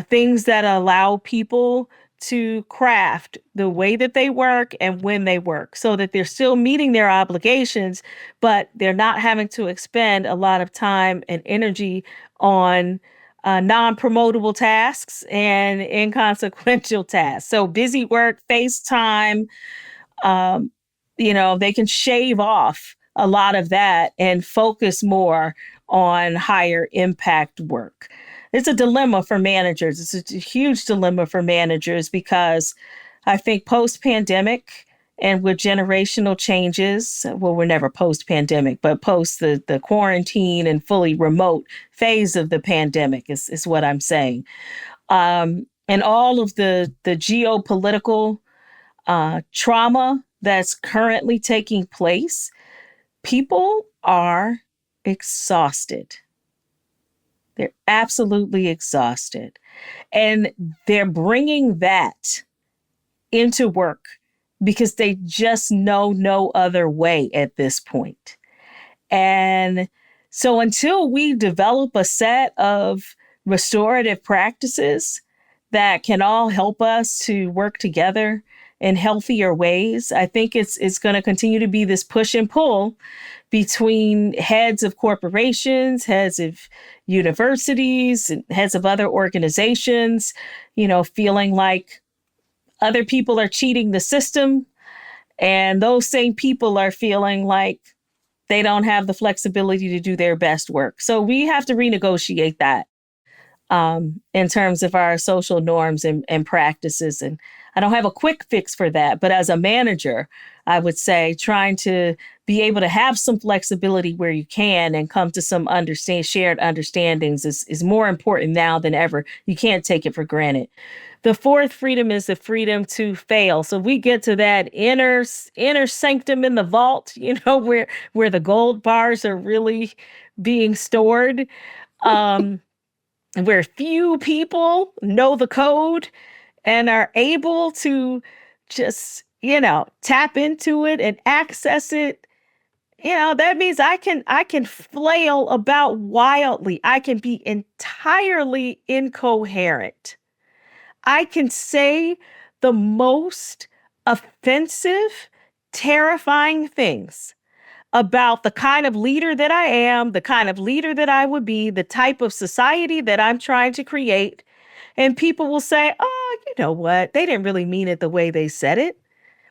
things that allow people to craft the way that they work and when they work, so that they're still meeting their obligations, but they're not having to expend a lot of time and energy on non-promotable tasks and inconsequential tasks. So busy work, FaceTime, they can shave off a lot of that and focus more on higher impact work. It's a dilemma for managers. It's a huge dilemma for managers, because I think post-pandemic And with generational changes, well, we're never post-pandemic, but post the quarantine and fully remote phase of the pandemic is what I'm saying. And all of the geopolitical trauma that's currently taking place, people are exhausted. They're absolutely exhausted. And they're bringing that into work because they just know no other way at this point. And so until we develop a set of restorative practices that can all help us to work together in healthier ways, I think it's going to continue to be this push and pull between heads of corporations, heads of universities, and heads of other organizations, feeling like other people are cheating the system. And those same people are feeling like they don't have the flexibility to do their best work. So we have to renegotiate that in terms of our social norms and practices. And I don't have a quick fix for that. But as a manager, I would say trying to be able to have some flexibility where you can and come to some shared understandings is more important now than ever. You can't take it for granted. The fourth freedom is the freedom to fail. So we get to that inner sanctum in the vault, where the gold bars are really being stored, where few people know the code and are able to just, tap into it and access it. That means I can flail about wildly. I can be entirely incoherent. I can say the most offensive, terrifying things about the kind of leader that I am, the kind of leader that I would be, the type of society that I'm trying to create. And people will say, oh, you know what? They didn't really mean it the way they said it.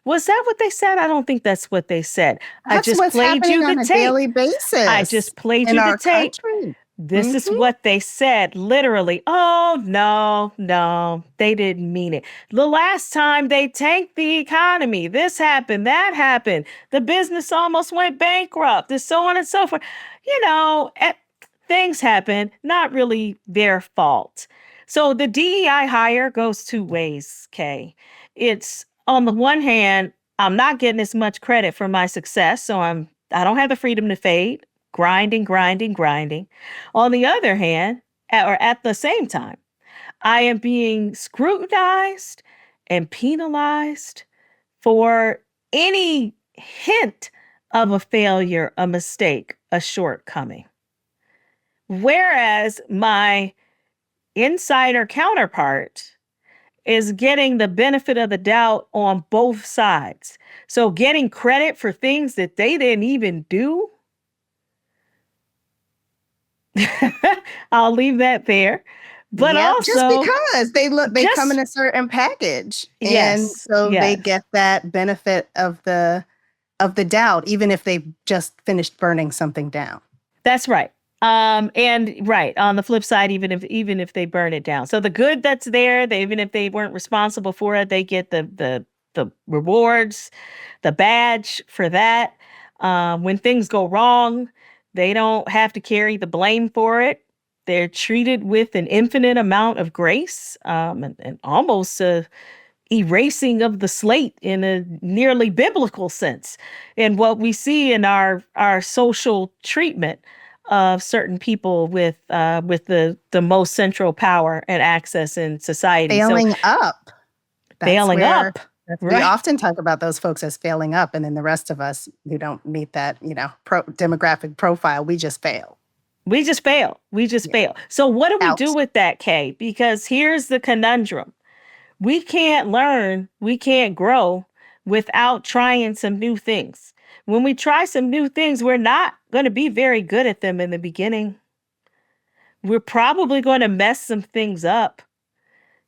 Was that what they said? I don't think that's what they said. I That's just what's played happening you on the a tape. daily I basis just played in you the our tape. country. This is what they said, literally. Oh, no, they didn't mean it. The last time they tanked the economy, this happened, that happened. The business almost went bankrupt, and so on and so forth. Things happen, not really their fault. So the DEI hire goes two ways, Kay. It's on the one hand, I'm not getting as much credit for my success, so I don't have the freedom to fade. Grinding, grinding, grinding. On the other hand, at the same time, I am being scrutinized and penalized for any hint of a failure, a mistake, a shortcoming. Whereas my insider counterpart is getting the benefit of the doubt on both sides. So getting credit for things that they didn't even do. I'll leave that there. But Yep, just also, because they come in a certain package, and yes, so they yes, get that benefit of the doubt, even if they just finished burning something down. that's right. And right on the flip side, even if they burn it down, so the good that's there, even if they weren't responsible for it, they get the rewards, the badge for that. When things go wrong, they don't have to carry the blame for it. They're treated with an infinite amount of grace, and almost a erasing of the slate in a nearly biblical sense. And what we see in our social treatment of certain people with the most central power and access in society. So Failing up. That's failing where up, we right? often talk about those folks as failing up, and then the rest of us who don't meet that, demographic profile, we just fail. We just fail. We just Yeah. fail. So what do we Out. do with that, Kay? Because here's the conundrum. We can't learn, we can't grow without trying some new things. When we try some new things, we're not going to be very good at them in the beginning. We're probably going to mess some things up.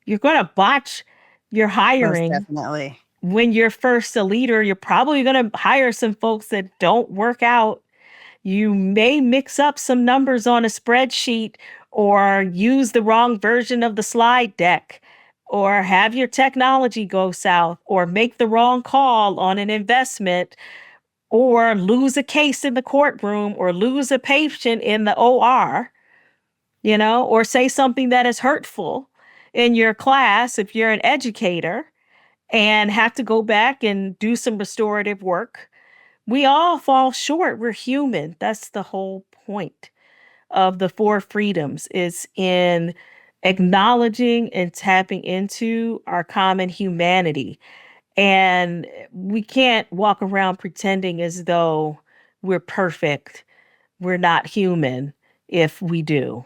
You're going to botch your Most hiring. definitely. When you're first a leader, you're probably going to hire some folks that don't work out. You may mix up some numbers on a spreadsheet or use the wrong version of the slide deck or have your technology go south, or make the wrong call on an investment, or lose a case in the courtroom, or lose a patient in the OR, or say something that is hurtful in your class if you're an educator and have to go back and do some restorative work. We all fall short. We're human. That's the whole point of the four freedoms, is in acknowledging and tapping into our common humanity. And we can't walk around pretending as though we're perfect. We're not human if we do.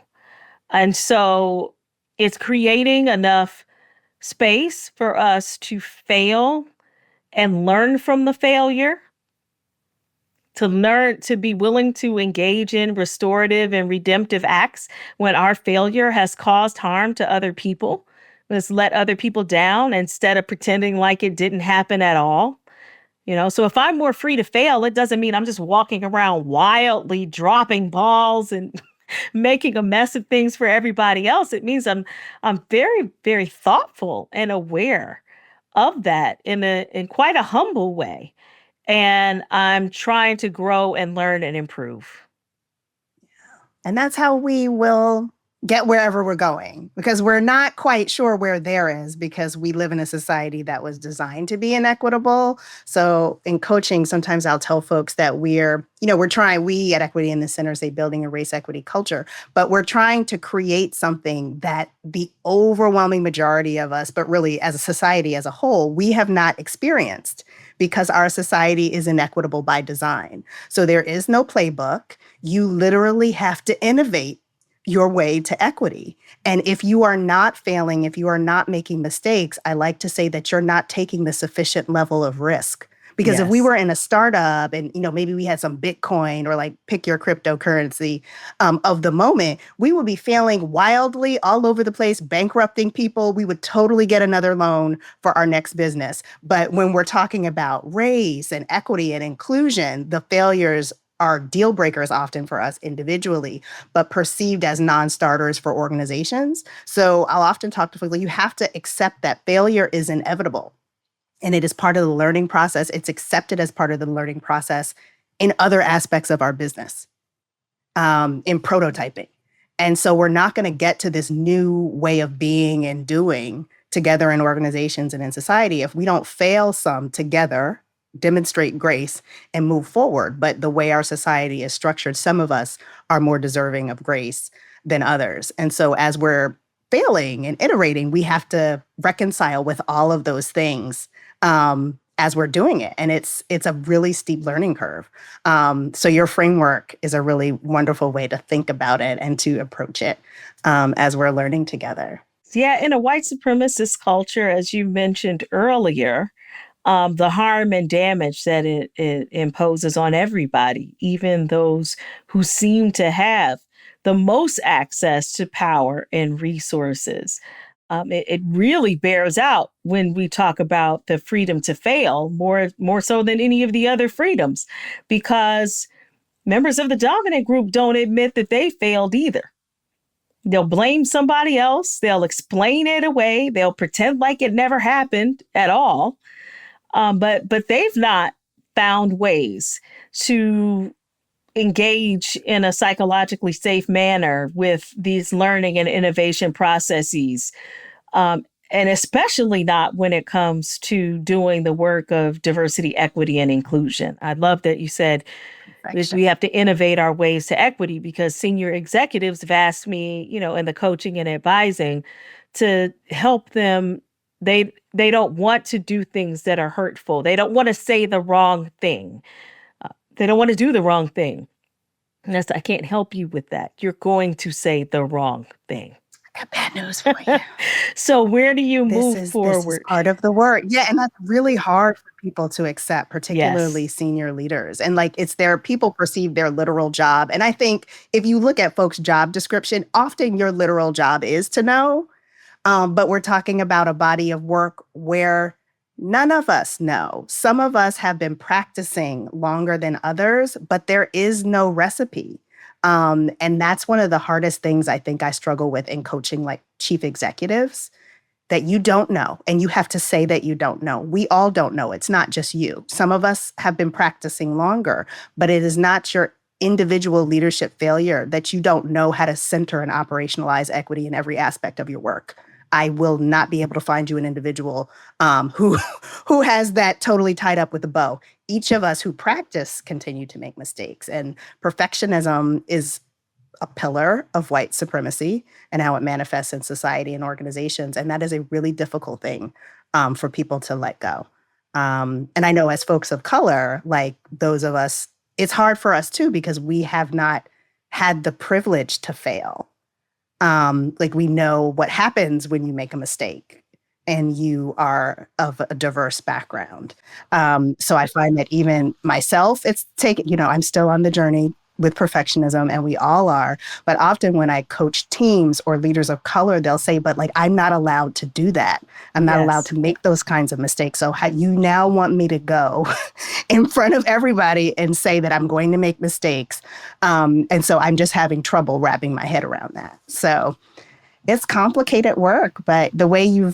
And so it's creating enough space for us to fail and learn from the failure, to learn to be willing to engage in restorative and redemptive acts when our failure has caused harm to other people, has let other people down, instead of pretending like it didn't happen at all. So if I'm more free to fail, it doesn't mean I'm just walking around wildly dropping balls and making a mess of things for everybody else. It means I'm very, very thoughtful and aware of that in quite a humble way. And I'm trying to grow and learn and improve. And that's how we will get wherever we're going, because we're not quite sure where there is, because we live in a society that was designed to be inequitable. So in coaching, sometimes I'll tell folks that we at Equity in the Center say building a race equity culture, but we're trying to create something that the overwhelming majority of us, but really as a society as a whole, we have not experienced, because our society is inequitable by design. So there is no playbook. You literally have to innovate your way to equity. And if you are not failing, if you are not making mistakes, I like to say that you're not taking the sufficient level of risk. Because if we Yes. were in a startup and, maybe we had some Bitcoin, or like pick your cryptocurrency of the moment, we would be failing wildly all over the place, bankrupting people. We would totally get another loan for our next business. But when we're talking about race and equity and inclusion, the failures are deal breakers often for us individually, but perceived as non-starters for organizations. So I'll often talk to folks, you have to accept that failure is inevitable. And it is part of the learning process. It's accepted as part of the learning process in other aspects of our business, in prototyping. And so we're not going to get to this new way of being and doing together in organizations and in society if we don't fail some together, demonstrate grace, and move forward. But the way our society is structured, some of us are more deserving of grace than others. And so as we're failing and iterating, we have to reconcile with all of those things as we're doing it. And it's a really steep learning curve. So your framework is a really wonderful way to think about it and to approach it as we're learning together. Yeah, in a white supremacist culture, as you mentioned earlier, the harm and damage that it imposes on everybody, even those who seem to have the most access to power and resources. It really bears out when we talk about the freedom to fail, more so than any of the other freedoms, because members of the dominant group don't admit that they failed either. They'll blame somebody else. They'll explain it away. They'll pretend like it never happened at all. But they've not found ways to engage in a psychologically safe manner with these learning and innovation processes. And especially not when it comes to doing the work of diversity, equity, and inclusion. I love that you said we have to innovate our ways to equity, because senior executives have asked me, in the coaching and advising, to help them. They don't want to do things that are hurtful. They don't want to say the wrong thing. They don't want to do the wrong thing. And I can't help you with that. You're going to say the wrong thing. I got bad news for you. So where do you move This is forward? part of the work. Yeah, and that's really hard for people to accept, particularly Yes. senior leaders. And it's their people perceive their literal job. And I think if you look at folks' job description, often your literal job is to know. But we're talking about a body of work where none of us know. Some of us have been practicing longer than others, but there is no recipe. And that's one of the hardest things I think I struggle with in coaching, like chief executives, that you don't know, and you have to say that you don't know. We all don't know. It's not just you. Some of us have been practicing longer, but it is not your individual leadership failure that you don't know how to center and operationalize equity in every aspect of your work. I will not be able to find you an individual who who has that totally tied up with a bow. Each of us who practice continue to make mistakes, and perfectionism is a pillar of white supremacy and how it manifests in society and organizations. And that is a really difficult thing for people to let go. And I know as folks of color, like those of us, it's hard for us too, because we have not had the privilege to fail. Like we know what happens when you make a mistake and you are of a diverse background. So I find that even myself, it's taken, I'm still on the journey with perfectionism, and we all are. But often when I coach teams or leaders of color, they'll say, but like, I'm not allowed to do that. I'm not allowed to make those kinds of mistakes. So how you now want me to go in front of everybody and say that I'm going to make mistakes. And so I'm just having trouble wrapping my head around that. So it's complicated work, but the way you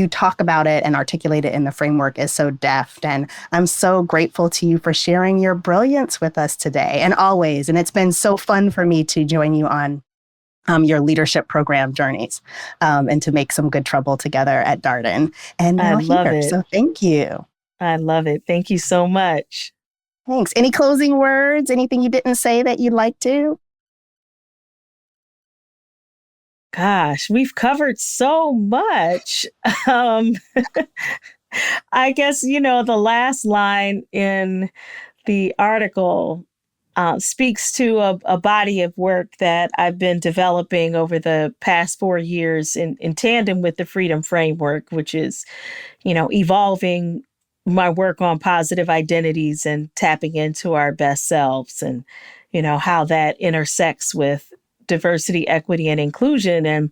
talk about it and articulate it in the framework is so deft. And I'm so grateful to you for sharing your brilliance with us today and always. And it's been so fun for me to join you on your leadership program journeys and to make some good trouble together at Darden. And now I love here. it. So thank you. I love it. Thank you so much. Thanks. Any closing words? Anything you didn't say that you'd like to? Gosh, we've covered so much. Um, I guess, the last line in the article speaks to a body of work that I've been developing over the past 4 years in tandem with the Freedom Framework, which is, evolving my work on positive identities and tapping into our best selves and, how that intersects with diversity, equity, and inclusion. And,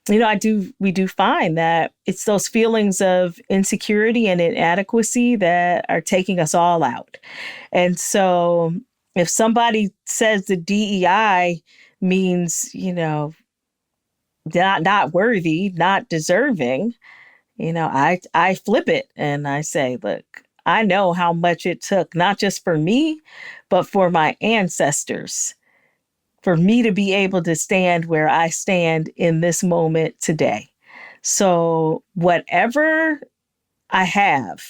we do find that it's those feelings of insecurity and inadequacy that are taking us all out. And so if somebody says the DEI means, not worthy, not deserving, I flip it and I say, look, I know how much it took, not just for me, but for my ancestors, for me to be able to stand where I stand in this moment today. So whatever I have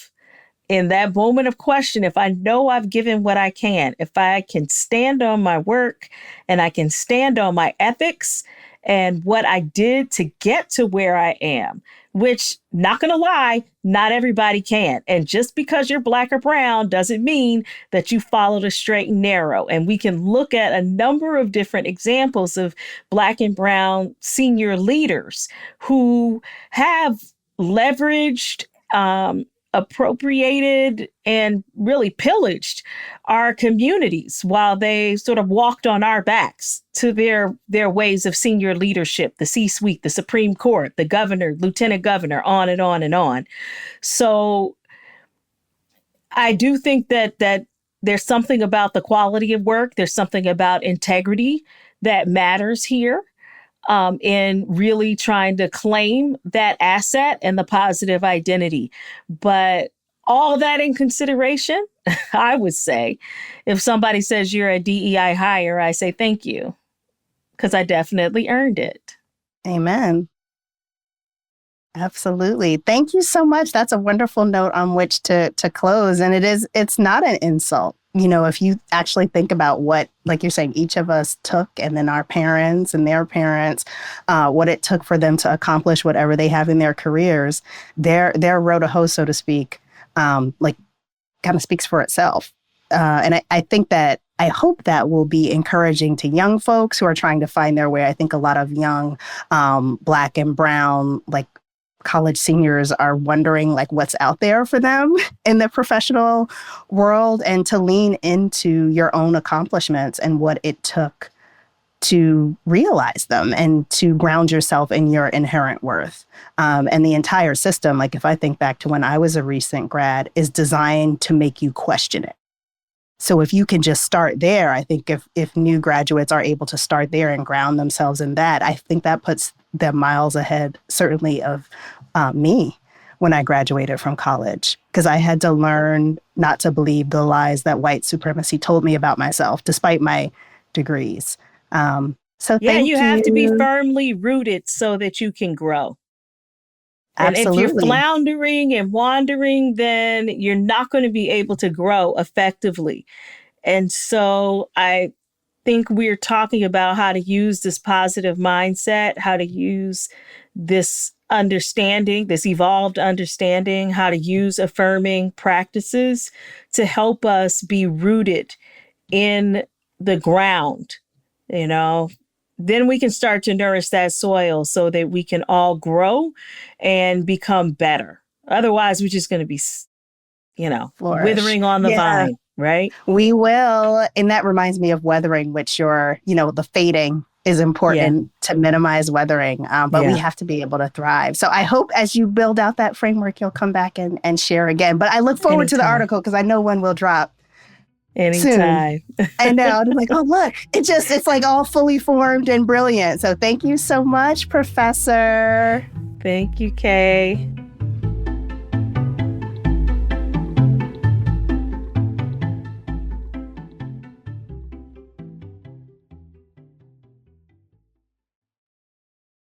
in that moment of question, if I know I've given what I can, if I can stand on my work and I can stand on my ethics and what I did to get to where I am, which, not gonna lie, not everybody can. And just because you're Black or brown doesn't mean that you follow the straight and narrow. And we can look at a number of different examples of Black and brown senior leaders who have leveraged, appropriated, and really pillaged our communities while they sort of walked on our backs to their ways of senior leadership, the C-suite, the Supreme Court, the governor, lieutenant governor, on and on and on. So I do think that there's something about the quality of work, there's something about integrity that matters here. In really trying to claim that asset and the positive identity. But all that in consideration, I would say, if somebody says you're a DEI hire, I say thank you, because I definitely earned it. Amen. Absolutely. Thank you so much. That's a wonderful note on which to close. And it's not an insult. If you actually think about what, like you're saying, each of us took, and then our parents and their parents, what it took for them to accomplish whatever they have in their careers, their road to hoe, so to speak, like kind of speaks for itself. And I think that I hope that will be encouraging to young folks who are trying to find their way. I think a lot of young Black and brown, like college seniors, are wondering like what's out there for them in the professional world, and to lean into your own accomplishments and what it took to realize them and to ground yourself in your inherent worth. And the entire system, like if I think back to when I was a recent grad, is designed to make you question it. So if you can just start there, I think if new graduates are able to start there and ground themselves in that, I think that puts them miles ahead, certainly of me when I graduated from college, because I had to learn not to believe the lies that white supremacy told me about myself, despite my degrees. So Yeah, you thank have to be you. firmly rooted so that you can grow. And if you're Absolutely. floundering and wandering, then you're not going to be able to grow effectively. And so I think we're talking about how to use this positive mindset, how to use this understanding, this evolved understanding, how to use affirming practices to help us be rooted in the ground, you know. Then we can start to nourish that soil so that we can all grow and become better. Otherwise, we're just going to be, Flourish. withering on the Yeah. vine, right? We will. And that reminds me of weathering, which the fading is Yeah. important to minimize weathering, but we Yeah. have to be able to thrive. So I hope as you build out that framework, you'll come back and share again. But I look forward to the Anytime. article because I know one will drop soon. Anytime. I know. I'm like, oh, look, it's like all fully formed and brilliant. So thank you so much, Professor. Thank you, Kay.